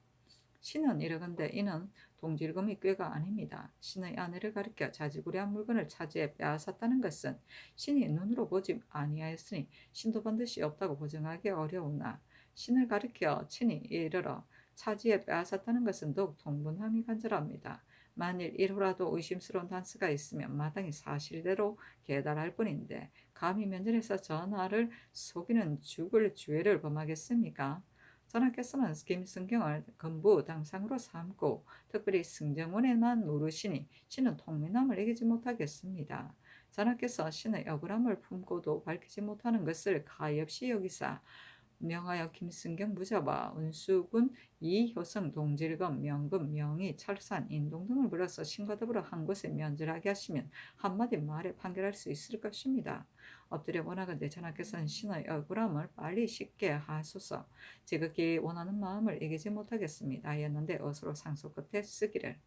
신은 이러건대 이는 동질금이 꾀가 아닙니다. 신의 아내를 가리켜 자질구레한 물건을 차지해 빼앗았다는 것은 신이 눈으로 보지 아니하였으니 신도 반드시 없다고 보증하기 어려우나 신을 가리켜 친히 이르러 차지해 빼앗았다는 것은 더욱 통분함이 간절합니다. 만일 1호라도 의심스러운 단서가 있으면 마땅히 사실대로 계달할 뿐인데 감히 면전에서 전하를 속이는 죽을 죄를 범하겠습니까? 전하께서는 김승경을 건부 당상으로 삼고 특별히 승정원에만 노르시니 신은 통민함을 이기지 못하겠습니다. 전하께서 신의 억울함을 품고도 밝히지 못하는 것을 가엾이 여기사 명하여 김승경 부자와 은수군 이효성 동질검 명금 명의 철산 인동 등을 불러서 신과 더불어 한 곳에 면질하게 하시면 한마디 말에 판결할 수 있을 것입니다. 엎드려 원하건대 전하께서는 신의 억울함을 빨리 쉽게 하소서. 지극히 원하는 마음을 이기지 못하겠습니다 하였는데 어서로 상소 끝에 쓰기를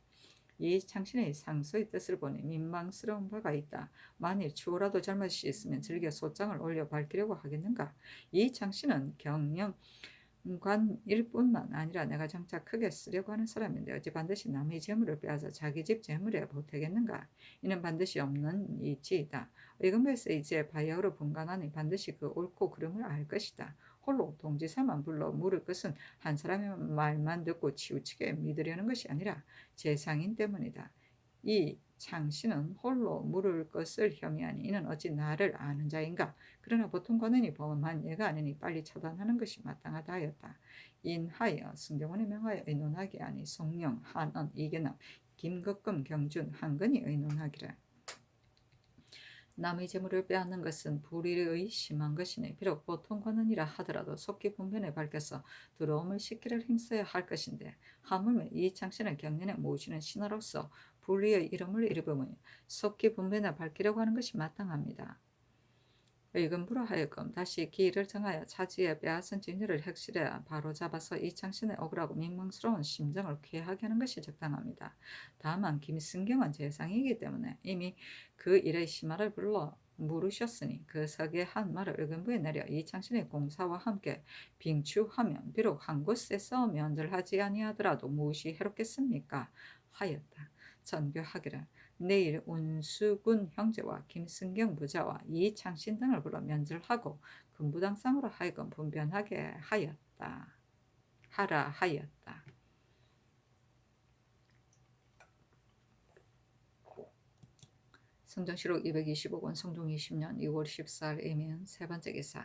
이 창신의 상소의 뜻을 보니 민망스러운 바가 있다. 만일 추호라도 잘못이 있으면 즐겨 소장을 올려 밝히려고 하겠는가? 이 창신은 경영관일 뿐만 아니라 내가 장차 크게 쓰려고 하는 사람인데 어찌 반드시 남의 재물을 빼앗아 자기 집 재물에 보태겠는가? 이는 반드시 없는 이치이다. 의금부에서 이제 바야흐로 분간하니 반드시 그 옳고 그름을 알 것이다. 홀로 동지사만 불러 물을 것은 한 사람의 말만 듣고 치우치게 믿으려는 것이 아니라 재상인 때문이다. 이 창씨는 홀로 물을 것을 혐의하니 이는 어찌 나를 아는 자인가? 그러나 보통 관원이 범한 예가 아니니 빨리 처단하는 것이 마땅하다 하였다. 인하여 승정원에 명하여 의논하게 하니 송영, 한언, 이계남, 김극금, 경준, 한근이 의논하기를 남의 재물을 빼앗는 것은 불의의 심한 것이니 비록 보통 관원이라 하더라도 속기 분변에 밝혀서 들어옴을 시키를 힘써야 할 것인데 하물며 이 창씨는 경년에 모시는 신하로서 불의의 이름을 일으으니 속기 분변에 밝히려고 하는 것이 마땅합니다. 의금부로 하여금 다시 기일을 정하여 차지에 빼앗은 진유를 확실히 바로잡아서 이 창신의 억울하고 민망스러운 심정을 쾌하게 하는 것이 적당합니다. 다만 김승경은 재상이기 때문에 이미 그 일의 심화를 불러 물으셨으니 그 석의 한 말을 의금부에 내려 이창신의 공사와 함께 빙추하면 비록 한 곳에서 면절하지 아니하더라도 무엇이 해롭겠습니까? 하였다. 전교하기를 내일 운수군 형제와 김승경 부자와 이창신 등을 불러 면절하고 금부당상으로 하여금 분변하게 하라 하였다. 성정시록 225권 성종 20년 2월 14일 이민 세 번째 기사.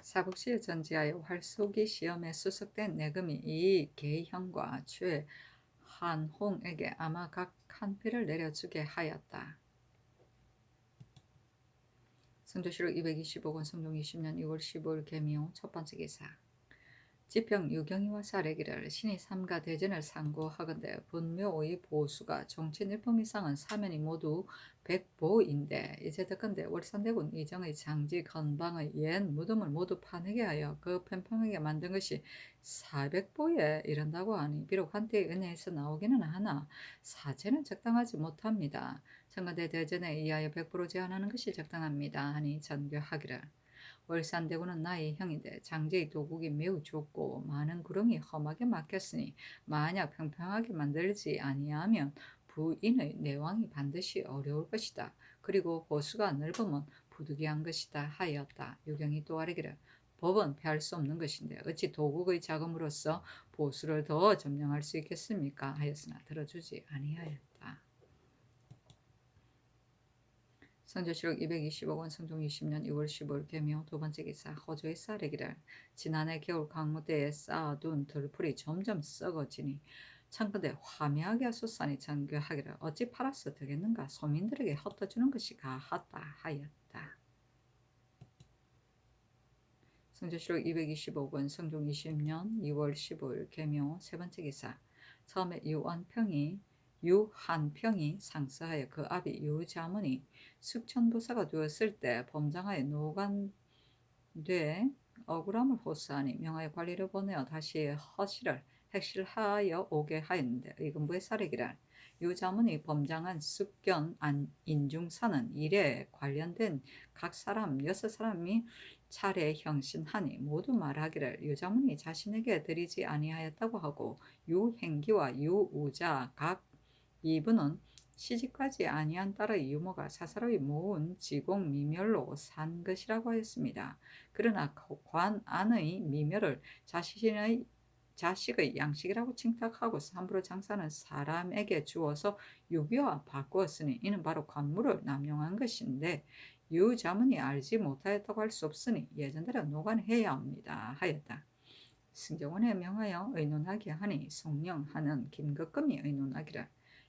사북시에 전지하여 활쏘기 시험에 수석된 내금이 이 계형과 최한홍에게 아마 각 한 필을 내려주게 하였다. 성조시록 225권 성종 20년 2월 15일 개미호 첫 번째 기사. 지평 유경이와 사례기를 신이 삼가 대전을 상고하건대 분묘의 보수가 정치 일품 이상은 사면이 모두 백보인데 이제 듣건대 월산대군 이정의 장지 건방의 옛 무덤을 모두 파내게 하여 그 팽팽하게 만든 것이 400보에 이른다고 하니 비록 한때의 은혜에서 나오기는 하나 사제는 적당하지 못합니다. 청와대 대전에 이하여 100보로 제한하는 것이 적당합니다 하니 전교하기를 월산대군은 나의 형인데 장제의 도국이 매우 좁고 많은 구렁이 험하게 막혔으니 만약 평평하게 만들지 아니하면 부인의 내왕이 반드시 어려울 것이다. 그리고 보수가 넓으면 부득이한 것이다 하였다. 유경이 또 아뢰기를 법은 피할 수 없는 것인데 어찌 도국의 자금으로서 보수를 더 점령할 수 있겠습니까? 하였으나 들어주지 아니하였다. 성조시록 225권 성종 20년 2월 15일 개묘 두 번째 기사. 호조의 쌀이기를 지난해 겨울 강무대에 쌓아둔 들풀이 점점 썩어지니 창건대 화묘하게 하소서니 전교하기를 어찌 팔아서 되겠는가 소민들에게 헛떠주는 것이 가하다 하였다. 성조시록 225권 성종 20년 2월 15일 개묘 세 번째 기사. 처음에 유한평이 상서하여 그 아비 유자문이 숙천부사가 되었을 때 범장하에 노간돼 억울함을 호소하니 명하여 관리를 보내어 다시 핵실하여 오게 하였는데 의금부의 사례기를 유자문이 범장한 숙견 인중사는 일에 관련된 각 사람 6사람이 차례 형신하니 모두 말하기를 유자문이 자신에게 드리지 아니하였다고 하고 유행기와 유우자 각 이분은 시집가지 아니한 딸의 유모가 사사로이 모은 지공 미멸로 산 것이라고 하였습니다. 그러나 관 안의 미멸을 자식의 양식이라고 칭탁하고 함부로 장사하는 사람에게 주어서 유비와 바꾸었으니 이는 바로 관물을 남용한 것인데 유자문이 알지 못하였다고 할 수 없으니 예전대로 노관해야 합니다 하였다. 승정원에 명하여 의논하게 하니 송령하는 김거금이 의논하기를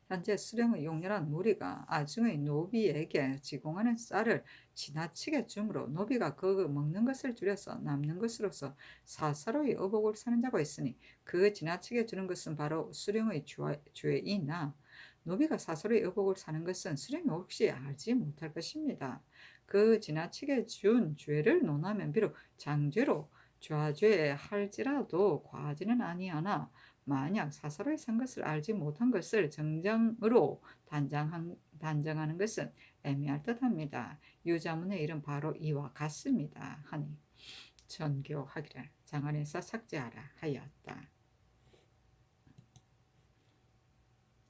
현재 수령의 용렬한 무리가 아중의 노비에게 지공하는 쌀을 지나치게 주므로 노비가 그 먹는 것을 줄여서 남는 것으로서 사사로이 의복을 사는 자가 있으니 그 지나치게 주는 것은 바로 수령의 죄이나 노비가 사사로이 의복을 사는 것은 수령이 혹시 알지 못할 것입니다. 그 지나치게 준 죄를 논하면 비록 장죄로 좌죄할지라도 과하지는 아니하나 만약 사사로이 산 것을 알지 못한 것을 정정으로 단정하는 것은 애매할 듯합니다. 유자문의 일은 바로 이와 같습니다. 하니 전교하기를 장안에서 삭제하라 하였다.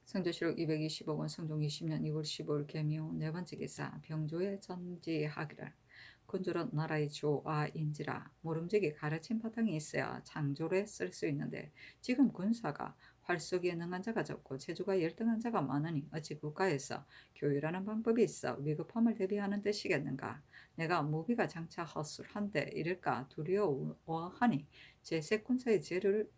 성조시록 225권 성종 20년 2월 15일 개묘 네 번째 기사. 병조에 전지하기를 군주로 나라의 조아인지라 모름지기 가르친 바탕이 있어야 창조를 쓸 수 있는데 지금 군사가 활쏘기에 능한 자가 적고 체주가 열등한 자가 많으니 어찌 국가에서 교육하는 방법이 있어 위급함을 대비하는 뜻이겠는가. 내가 무비가 장차 허술한데 이럴까 두려워하니 제색 군사의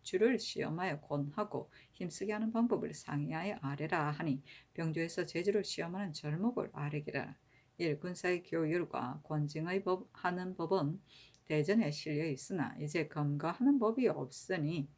줄을 시험하여 권하고 힘쓰게 하는 방법을 상의하여 아뢰라 하니 병조에서 제주를 시험하는 절목을 아뢰기라. 1. 군사의 교율과 권징의 하는 법은 대전에 실려 있으나 이제 검거하는 법이 없으니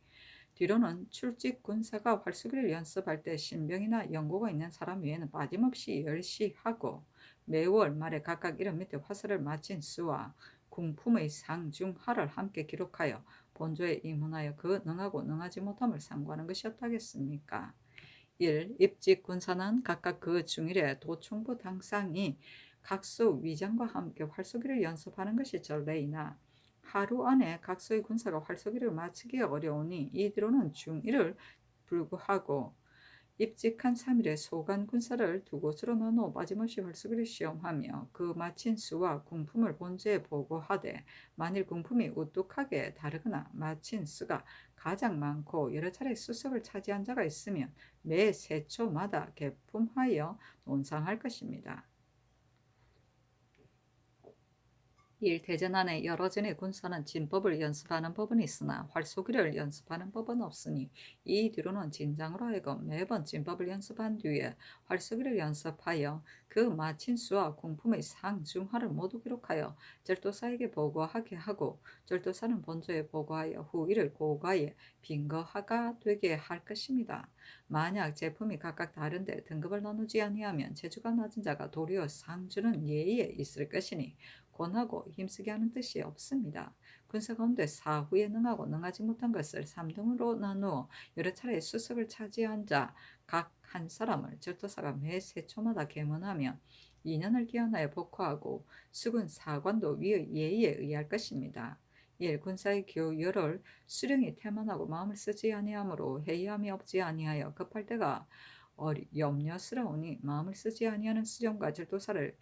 뒤로는 출직 군사가 활쏘기를 연습할 때 신병이나 연고가 있는 사람 외에는 빠짐없이 열시하고 매월 말에 각각 이름 밑에 화살을 마친 수와 궁품의 상 중 하를 함께 기록하여 본조에 입문하여 그 능하고 능하지 못함을 상고하는 것이었다겠습니까? 1. 입직 군사는 각각 그 중일에 도총부 당상이 각소 위장과 함께 활쏘기를 연습하는 것이 전례이나 하루 안에 각소의 군사가 활쏘기를 마치기 어려우니 이뒤로는 중1을 불구하고 입직한 3일에 소관 군사를 두 곳으로 나누어 빠짐없이 활쏘기를 시험하며 그 마친 수와 궁품을 본주에 보고하되 만일 궁품이 우뚝하게 다르거나 마친 수가 가장 많고 여러 차례 수석을 차지한 자가 있으면 매 3초마다 개품하여 논상할 것입니다. 1. 대전 안에 여러 전의 군사는 진법을 연습하는 법은 있으나 활쏘기를 연습하는 법은 없으니 이 뒤로는 진장으로 하여금 매번 진법을 연습한 뒤에 활쏘기를 연습하여 그 마친 수와 공품의 상중하를 모두 기록하여 절도사에게 보고하게 하고 절도사는 본조에 보고하여 후 이를 고가에 빈거하가 되게 할 것입니다. 만약 제품이 각각 다른데 등급을 나누지 아니하면 재주가 낮은 자가 도리어 상주는 예의에 있을 것이니 권하고 힘쓰게 하는 뜻이 없습니다. 군사 가운데 사후에 능하고 능하지 못한 것을 3등으로 나누어 여러 차례 수석을 차지한 자 각 한 사람을 절도사가 매 3초마다 계문하면 2년을 기한하여 복호하고 수군 사관도 위의 예의에 의할 것입니다. 1. 군사의 교열을 수령이 태만하고 마음을 쓰지 아니하므로 회의함이 없지 아니하여 급할 때가 염려스러우니 마음을 쓰지 아니하는 수령과 절도사를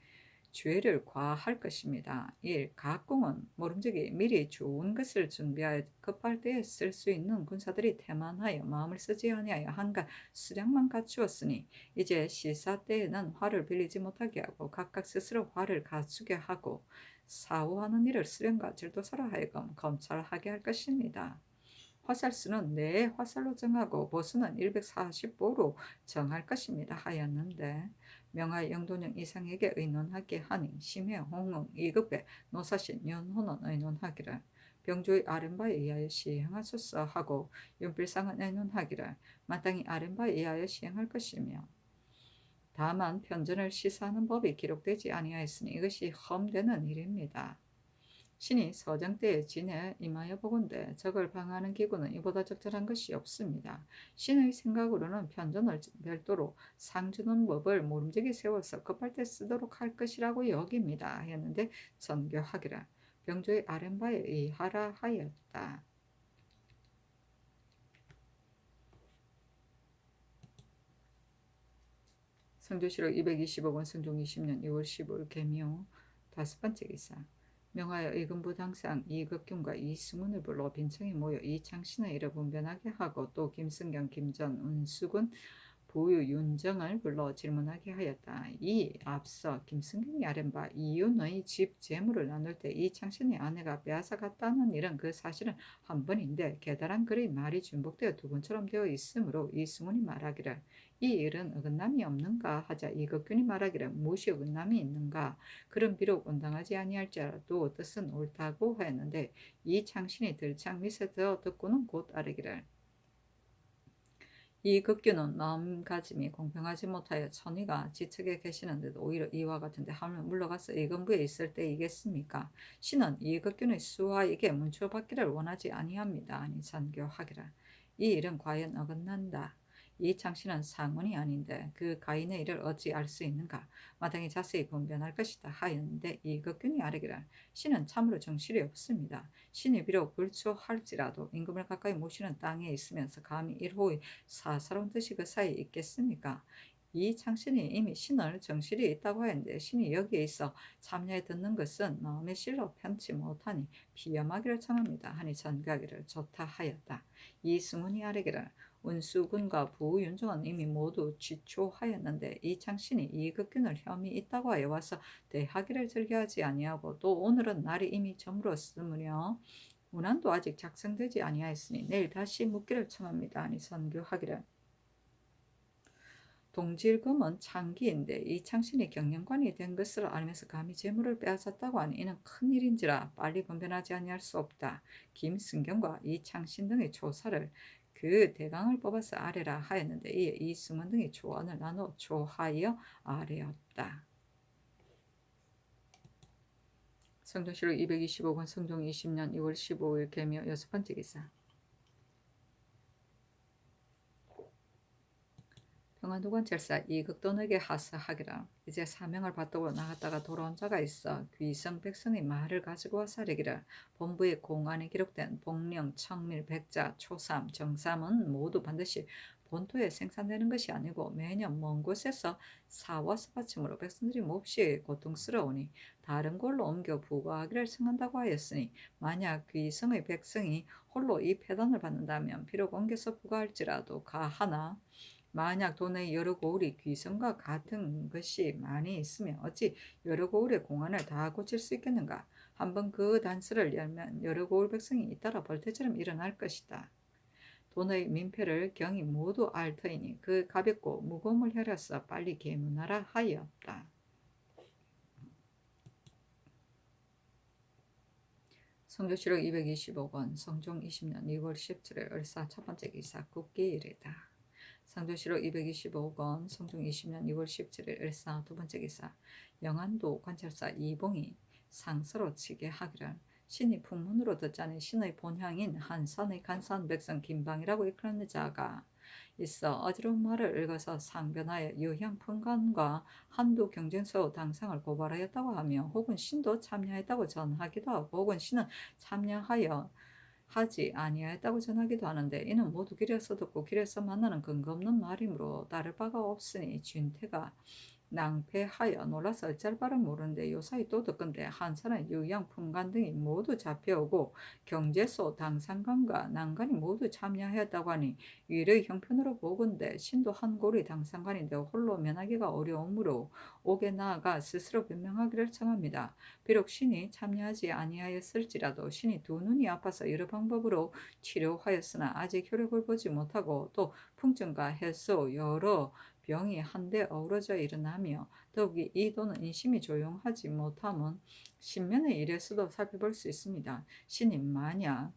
죄를 과할 것입니다. 1. 각공은 모름지기 미리 좋은 것을 준비하여 급할 때에 쓸 수 있는 군사들이 태만하여 마음을 쓰지 아니하여 한가 수량만 갖추었으니 이제 시사 때에는 화를 빌리지 못하게 하고 각각 스스로 화를 갖추게 하고 사후하는 일을 수령과 절도사로 하여금 검찰하게 할 것입니다. 화살수는 내 화살로 정하고 보수는 145로 정할 것입니다 하였는데 명하 영도령 이상에게 의논하게 하니 심해 홍응 이급에 노사신 연호는 의논하기를 병조의 아랫바에 의하여 시행하소서 하고 윤필상은 의논하기를 마땅히 아랫바에 의하여 시행할 것이며 다만 편전을 시사하는 법이 기록되지 아니하였으니 이것이 험되는 일입니다. 신이 서정 때에 진에 임하여 보건대 적을 방하는 기구는 이보다 적절한 것이 없습니다. 신의 생각으로는 편전을 별도로 상주는 법을 모름지기 세워서 급할 때 쓰도록 할 것이라고 여깁니다. 했는데 전교하기라 병조의 아랫바에 의하라 하였다. 성조실록 225권 성종 20년 2월 15일 개묘 5번째 기사 명하여 의금부 당상 이극균과 이승훈을 불러 빈청에 모여 이창신의 일을 분변하게 하고 또 김승경, 김전, 은수군, 부유, 윤정을 불러 질문하게 하였다. 이 앞서 김승경이 아랜바 이윤의 집 재물을 나눌 때 이창신의 아내가 빼앗아 갔다는 일은 그 사실은 한 번인데 계달한 글의 말이 중복되어 두 번처럼 되어 있으므로 이승훈이 말하기를 이 일은 어긋남이 없는가 하자 이극균이 말하기를 무엇이 어긋남이 있는가 그럼 비록 온당하지 아니할지라도 뜻은 옳다고 하였는데 이창신이 들창 밑에서 듣고는 곧 아뢰기를 이 극규는 마음가짐이 공평하지 못하여 천의가 지척에 계시는데도 오히려 이와 같은데 하물 물러가서 이건부에 있을 때이겠습니까? 신은 이 극규의 수하에게 문초받기를 원하지 아니합니다. 아니 잔교하기라. 이 일은 과연 어긋난다. 이 창씨는 상문이 아닌데 그 가인의 일을 어찌 알 수 있는가? 마땅히 자세히 분변할 것이다 하였는데 이극균이 아뢰기를 신은 참으로 정실이 없습니다. 신이 비록 불초할지라도 임금을 가까이 모시는 땅에 있으면서 감히 1호의 사사로운 뜻이 그 사이에 있겠습니까? 이 창신이 이미 신을 정실이 있다고 하였는데 신이 여기에 있어 참여해 듣는 것은 마음의 실로 편치 못하니 비염하기를 청합니다. 하니 전가기를 좋다 하였다. 이승훈이 아뢰기를 운수군과 부윤정은 이미 모두 취초하였는데 이창신이 이극균을 혐의 있다고 하여 와서 대하기를 즐겨하지 아니하고 또 오늘은 날이 이미 저물었으므려 문안도 아직 작성되지 아니하였으니 내일 다시 묻기를 청합니다. 아니 선교하기를 동질금은 창기인데 이창신이 경영관이 된 것을 알면서 감히 재물을 빼앗았다고 하니 이는 큰일인지라 빨리 분변하지 아니할 수 없다. 김승경과 이창신 등의 조사를 그 대강을 뽑아서 아래라 하였는데 이에 이승원 등이 조언을 나누어 조하여 아래었다. 성종실록 225권 성종 20년 2월 15일 개묘 6번째 기사 평안도관찰사 이극돈에게 하사하기라. 이제 사명을 받들고 나갔다가 돌아온 자가 있어 귀성 백성의 말을 가지고 와서 하기라. 본부의 공안에 기록된 복령, 청밀, 백자, 초삼, 정삼은 모두 반드시 본토에 생산되는 것이 아니고 매년 먼 곳에서 사와서 바침으로 백성들이 몹시 고통스러우니 다른 곳로 옮겨 부과하기를 청한다고 하였으니, 만약 귀성의 백성이 홀로 이 폐단을 받는다면 비록 옮겨서 부과할지라도 가하나, 만약 도내에 여러 고을이 귀성과 같은 것이 많이 있으면 어찌 여러 고을의 공안을 다 고칠 수 있겠는가? 한번 그 단서를 열면 여러 고을 백성이 잇따라 벌떼처럼 일어날 것이다. 도내의 민폐를 경이 모두 알 터이니 그 가볍고 무거움을 혈여서 빨리 계문하라 하였다. 성조실록 225권 성종 20년 2월 17일 을사 첫 번째 기사 국기일이다. 성조실록 225권 성종 20년 2월 17일 을사 두 번째 기사 영안도 관찰사 이봉이 상서로 치게 하기를, 신이 풍문으로 듣자니 신의 본향인 한산의 간사한 백성 김방이라고 일컫는 자가 있어 어지러운 말을 읽어서 상변하여 유향 풍관과 한두 경쟁소 당상을 고발하였다고 하며, 혹은 신도 참여했다고 전하기도 하고 혹은 신은 참여하여 하지 아니하였다고 전하기도 하는데, 이는 모두 길에서 듣고 길에서 만나는 근거 없는 말이므로 따를 바가 없으니 준태가 낭패하여 놀라서 어찌할 바를 모르는데, 요사이 또 듣건대 한산은 유양 풍관 등이 모두 잡혀오고 경제소 당상관과 난관이 모두 참여하였다고 하니 위의 형편으로 보건대 신도 한 고리 당상관인데 홀로 면하기가 어려우므로 옥에 나아가 스스로 변명하기를 청합니다. 비록 신이 참여하지 아니하였을지라도 신이 두 눈이 아파서 여러 방법으로 치료하였으나 아직 효력을 보지 못하고, 또 풍증과 해소 여러 병이 한데 어우러져 일어나며, 더욱이 이 도는 인심이 조용하지 못함은 신면의 일에서도 살펴볼 수 있습니다. 신이 만약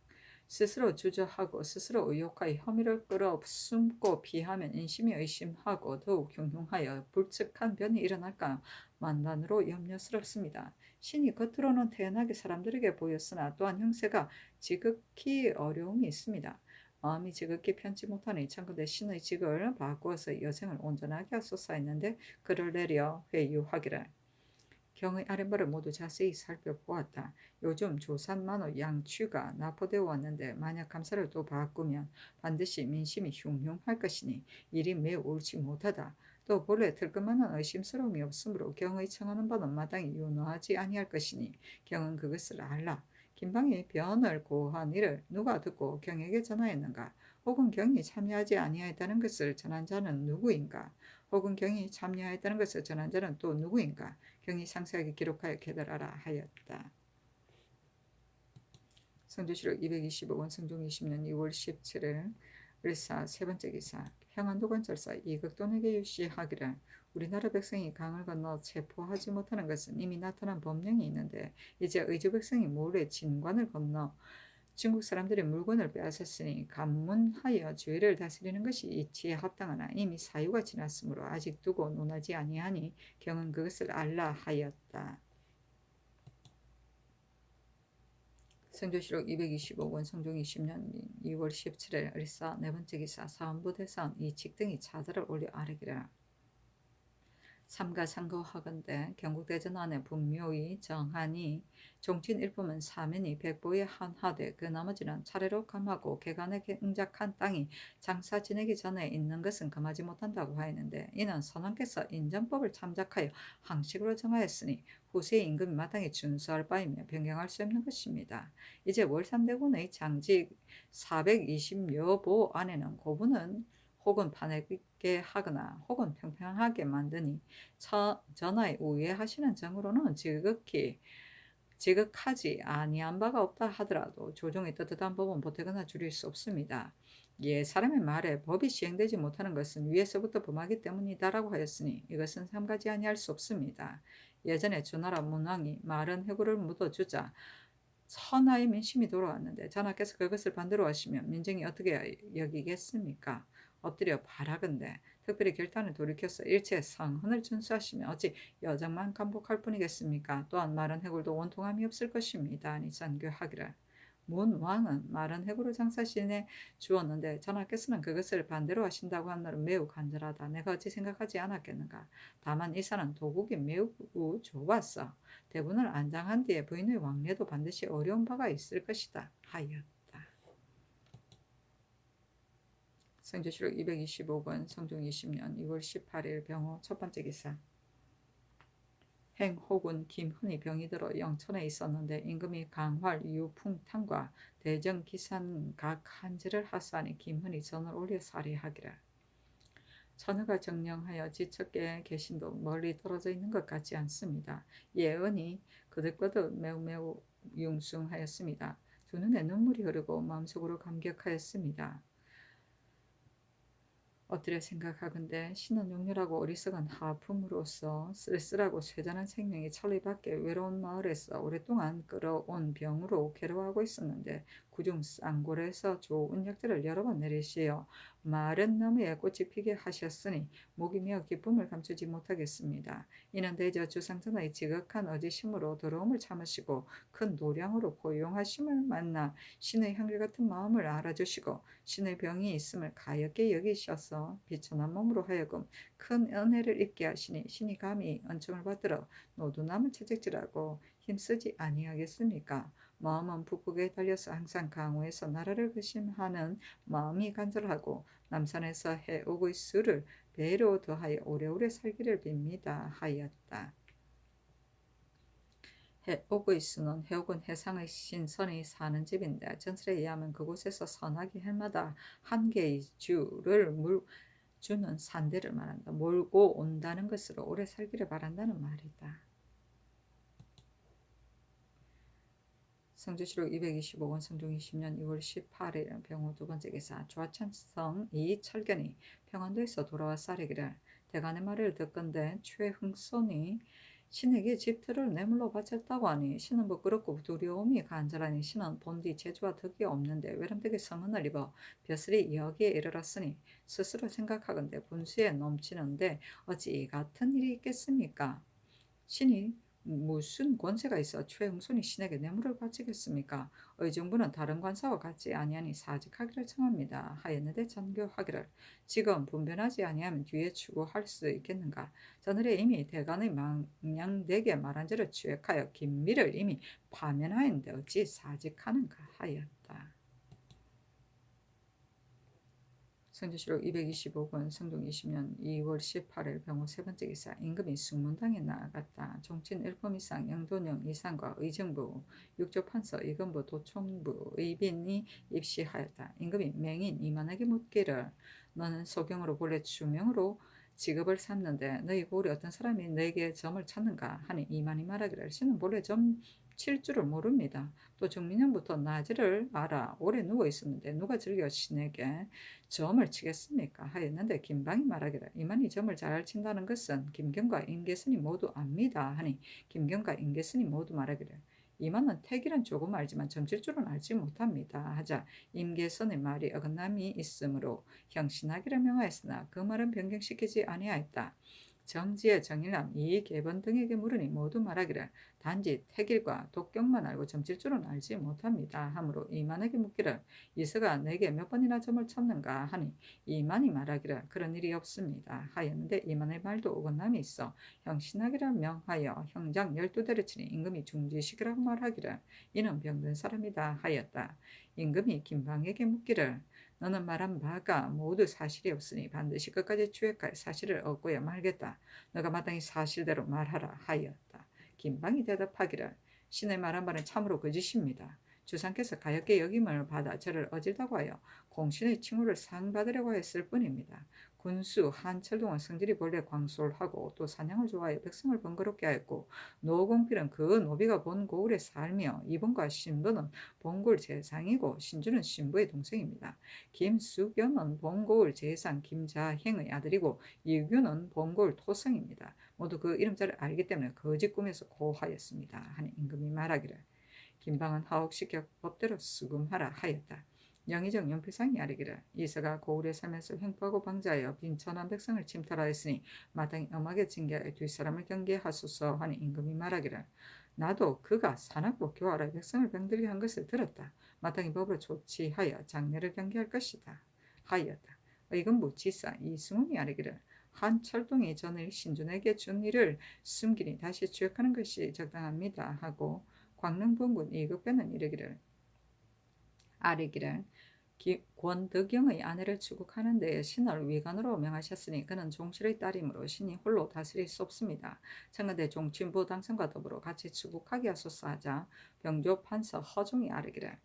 스스로 주저하고 스스로 의혹하여 혐의를 끌어 숨고 피하면 인심이 의심하고 더욱 흉흉하여 불측한 변이 일어날까 만단으로 염려스럽습니다. 신이 겉으로는 태연하게 사람들에게 보였으나 또한 형세가 지극히 어려움이 있습니다. 마음이 지극히 편치 못하니 청컨대 신의 직을 바꾸어서 여생을 온전하게 하소서 했는데, 그를 내려 회유하기를 경의 아랫말을 모두 자세히 살펴보았다. 요즘 조산만호 양취가 납포되어 왔는데 만약 감사를 또 바꾸면 반드시 민심이 흉흉할 것이니 일이 매우 옳지 못하다. 또 본래 들끓만한 의심스러움이 없으므로 경의 청하는 바는 마땅히 윤호하지 아니할 것이니 경은 그것을 알라. 김방이 변을 고한 일을 누가 듣고 경에게 전하였는가? 혹은 경이 참여하지 아니하였다는 것을 전한 자는 누구인가? 혹은 경이 참여하였다는 것을 전한 자는 또 누구인가? 경이 상세하게 기록하여 깨달아라 하였다. 성조실록 225권 성종 20년 2월 17일 을사 세 번째 기사 평안도 관찰사 이극돈에게 유시하기를, 우리나라 백성이 강을 건너 체포하지 못하는 것은 이미 나타난 법령이 있는데, 이제 의주 백성이 몰래 진관을 건너 중국 사람들의 물건을 빼앗았으니 감문하여 주의를 다스리는 것이 이치에 합당하나 이미 사유가 지났으므로 아직 두고 논하지 아니하니 경은 그것을 알라 하였다. 성조실록 225권 성종 20년 2월 17일 을사 네 번째 기사 사원부 대사원 이칙 등이 차자를 올려 아뢰기라. 삼가상거하건대 경국대전 안에 분묘히 정하니 종친 일품은 사면이 백보에 한하되 그 나머지는 차례로 감하고 개간에 응작한 땅이 장사 지내기 전에 있는 것은 금하지 못한다고 하였는데, 이는 선왕께서 인정법을 참작하여 항식으로 정하였으니 후세의 임금이 마땅히 준수할 바이며 변경할 수 없는 것입니다. 이제 월산대군의 장직 420여 보 안에는 고분은 혹은 파내게 하거나 혹은 평평하게 만드니 전하에 우회하시는 정으로는 지극하지 아니한 바가 없다 하더라도 조정의 떳떳한 법은 보태거나 줄일 수 없습니다. 사람의 말에 법이 시행되지 못하는 것은 위에서부터 범하기 때문이다라고 하였으니 이것은 삼가지 아니할 수 없습니다. 예전에 주나라 문왕이 마른 해구를 묻어주자 천하의 민심이 돌아왔는데 전하께서 그것을 반대로 하시면 민정이 어떻게 여기겠습니까? 엎드려 바라건대 특별히 결단을 돌이켜서 일체 성헌을 준수하시면 어찌 여정만 감복할 뿐이겠습니까? 또한 마른 해골도 원통함이 없을 것입니다. 아니 전교하기를 문왕은 마른 해구를 장사시내 주었는데 전하께서는 그것을 반대로 하신다고 하느라 매우 간절하다. 내가 어찌 생각하지 않았겠는가. 다만 이 산은 도국이 매우 좋았어. 대군을 안장한 뒤에 부인의 왕래도 반드시 어려운 바가 있을 것이다 하였다. 성조실록 225권 성종 20년 2월 18일 병호 첫 번째 기사. 행혹은 김훈이 병이 들어 영천에 있었는데 임금이 강활 유풍탕과 대정 기산 각 한지를 하사하니 김훈이 전을 올려 살해하기라. 천하가 정령하여 지척에 계신도 멀리 떨어져 있는 것 같지 않습니다. 예언이 그득그득 매우 융숭하였습니다. 두 눈에 눈물이 흐르고 마음속으로 감격하였습니다. 엎드려 생각하건대 신은 용렬하고 어리석은 하품으로서 쓸쓸하고 쇠잔한 생명이 천리 밖에 외로운 마을에서 오랫동안 끌어온 병으로 괴로워하고 있었는데 구중 쌍골에서 좋은 약재를 여러 번 내리시어 마른 나무에 꽃이 피게 하셨으니 목이 메어 기쁨을 감추지 못하겠습니다. 이는 대저 주상전의 지극한 어지심으로 더러움을 참으시고 큰 노량으로 고용하심을 만나 신의 한결같은 마음을 알아주시고 신의 병이 있음을 가엾게 여기셔서 비천한 몸으로 하여금 큰 은혜를 입게 하시니 신이 감히 은총을 받들어 노두남을 채찍질하고 힘쓰지 아니하겠습니까? 마음은 북극에 달려서 항상 강우에서 나라를 근심하는 마음이 간절하고 남산에서 해오고 있으를 배로 더하여 오래오래 살기를 빕니다 하였다. 해옥의수는 해옥은 해상의 신선이 사는 집인데 전설에 의하면 그곳에서 선하게 해마다 한 개의 주는 산대를 말한다. 몰고 온다는 것으로 오래 살기를 바란다는 말이다. 성조실록 225권 성종 20년 2월 18일 병호 두 번째 기사. 좌찬성 이철견이 평안도에서 돌아와 쌀이기를 대간의 말을 듣건대 최흥손이 신에게 집터를 뇌물로 바쳤다고 하니 신은 부끄럽고 두려움이 간절하니 신은 본디 재주와 덕이 없는데 외람되게 서문을 입어 벼슬이 여기에 이르렀으니 스스로 생각하건대 분수에 넘치는데 어찌 이 같은 일이 있겠습니까? 신이 무슨 권세가 있어 최흥손이 신에게 뇌물을 바치겠습니까? 의정부는 다른 관사와 같지 아니하니 사직하기를 청합니다 하였는데 전교하기를 지금 분변하지 아니하면 뒤에 추구할 수 있겠는가? 전날에 이미 대간의 망량되게 말한 죄를 취획하여 김미를 이미 파면하였는데 어찌 사직하는가 하였다. 성조실록 225권 성종 20년 2월 18일 병호 세 번째 기사. 임금이 숙문당에 나아갔다. 종친 1품 이상 영돈영 이상과 의정부 육조판서 이건부 도총부 의빈이 입시하였다. 임금이 맹인 이만에게 묻기를 너는 소경으로 본래 주명으로 직업을 삼는데 너희 고을에 어떤 사람이 너에게 점을 찾는가 하니 이만이 말하기를 신은 본래 점 칠 줄을 모릅니다. 또 중민년부터 나지를 알아 오래 누워 있었는데 누가 즐겨 신에게 점을 치겠습니까? 하였는데 김방이 말하기를 이만희 점을 잘 친다는 것은 김경과 임계선이 모두 압니다 하니 김경과 임계선이 모두 말하기를 이만은 택일은 조금 알지만 점칠 줄은 알지 못합니다 하자 임계선의 말이 어긋남이 있으므로 형신하기를 명하였으나 그 말은 변경시키지 아니하였다. 정지의 정일남 이계번 등에게 물으니 모두 말하기를 단지 택일과 독경만 알고 점칠 줄은 알지 못합니다 하므로 이만에게 묻기를 이서가 내게 몇 번이나 점을 쳤는가 하니 이만이 말하기를 그런 일이 없습니다 하였는데 이만의 말도 어긋남이 있어 형신하기를 명하여 형장 12대를 치니 임금이 중지시키라고 말하기를 이는 병든 사람이다 하였다. 임금이 김방에게 묻기를 너는 말한 바가 모두 사실이 없으니 반드시 끝까지 추획하여 사실을 얻고야 말겠다. 너가 마땅히 사실대로 말하라 하였다. 김방이 대답하기를 신의 말한 바는 참으로 거짓입니다. 주상께서 가엾게 여김을 받아 저를 어질다고 하여 공신의 칭호를 상받으려고 했을 뿐입니다. 군수 한철동은 성질이 본래 광솔하고 또 사냥을 좋아해 백성을 번거롭게 하였고 노공필은 그 노비가 본 고을에 살며 이분과 신부는 본고을 재상이고 신주는 신부의 동생입니다. 김수교는 본고을 재상 김자행의 아들이고 이규는 본고을 토성입니다. 모두 그 이름자를 알기 때문에 거짓 꿈에서 고하였습니다 하니 임금이 말하기를 김방은 하옥시켜 법대로 수금하라 하였다. 영의정 연필상이 아뢰기를 이서가 고을에 살면서 횡포하고 방자하여 빈천한 백성을 침탈하였으니 마땅히 엄하게 징계하여 뒷사람을 경계하소서 하니 임금이 말하기를 나도 그가 산악부 교활의 백성을 병들게 한 것을 들었다. 마땅히 법으로 조치하여 장례를 경계할 것이다. 하였다. 의금부 지사 이승훈이 아뢰기를 한 철동이 전을 신준에게 준 일을 숨기니 다시 추역하는 것이 적당합니다. 하고 광릉본군 이급배는 이르기를 아뢰기를 권덕영의 아내를 추국하는 데에 신을 위관으로 명하셨으니 그는 종실의 딸이므로 신이 홀로 다스릴 수 없습니다. 청근대 종친부 당선과 더불어 같이 추국하게 하소서 하자 병조 판서 허종이 아뢰기를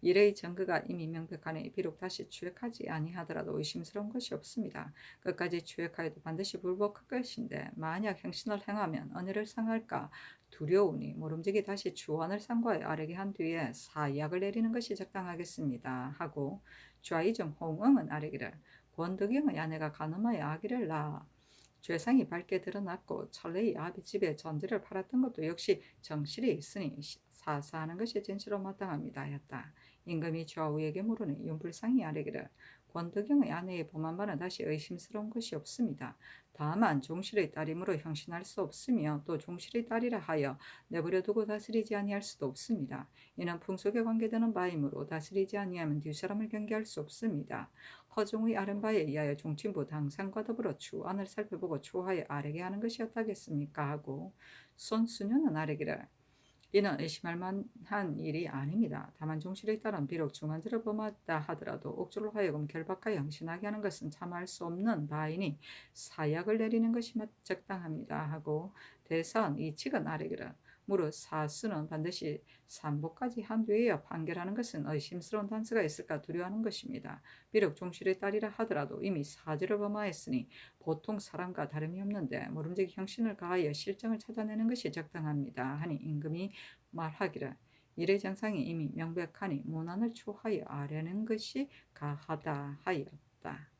이래의 증거가 이미 명백하니 비록 다시 추획하지 아니하더라도 의심스러운 것이 없습니다. 끝까지 추획하여도 반드시 불복할 것인데 만약 행신을 행하면 은혜를 상할까 두려우니 모름지기 다시 주원을 상고하여 아뢰게 한 뒤에 사약을 내리는 것이 적당하겠습니다. 하고 좌이정 홍응은 아뢰기를 권덕영의 아내가 간음하여 아기를 낳아 죄상이 밝게 드러났고 천레의 아비집에 전지를 팔았던 것도 역시 정실이 있으니 사사하는 것이 진실로 마땅합니다. 하였다. 임금이 좌우에게 물으니 윤불상이 아뢰기를 권덕영의 아내의 범한 바는 다시 의심스러운 것이 없습니다. 다만 종실의 딸이므로 형신할 수 없으며 또 종실의 딸이라 하여 내버려 두고 다스리지 아니할 수도 없습니다. 이는 풍속에 관계되는 바이므로 다스리지 아니하면 뒷사람을 경계할 수 없습니다. 허종의 아른 바에 의하여 종친부 당상과 더불어 추안을 살펴보고 초하여 아뢰게 하는 것이었다겠습니까? 하고 손수녀는 아뢰기를 이는 의심할 만한 일이 아닙니다. 다만 종실에 따른 비록 중한죄를 범했다 하더라도 옥조로 하여금 결박하여 형신하게 하는 것은 참을 수 없는 바이니 사약을 내리는 것이 적당합니다. 하고 대선 이칙은 아뢰기를 무릇 사수는 반드시 삼보까지 한 뒤에야 판결하는 것은 의심스러운 단서가 있을까 두려워하는 것입니다. 비록 종실의 딸이라 하더라도 이미 사죄를 범하였으니 보통 사람과 다름이 없는데 모름지기 형신을 가하여 실정을 찾아내는 것이 적당합니다. 하니 임금이 말하기를 이래 장상이 이미 명백하니 문안을 초하여 아뢰는 것이 가하다 하였다.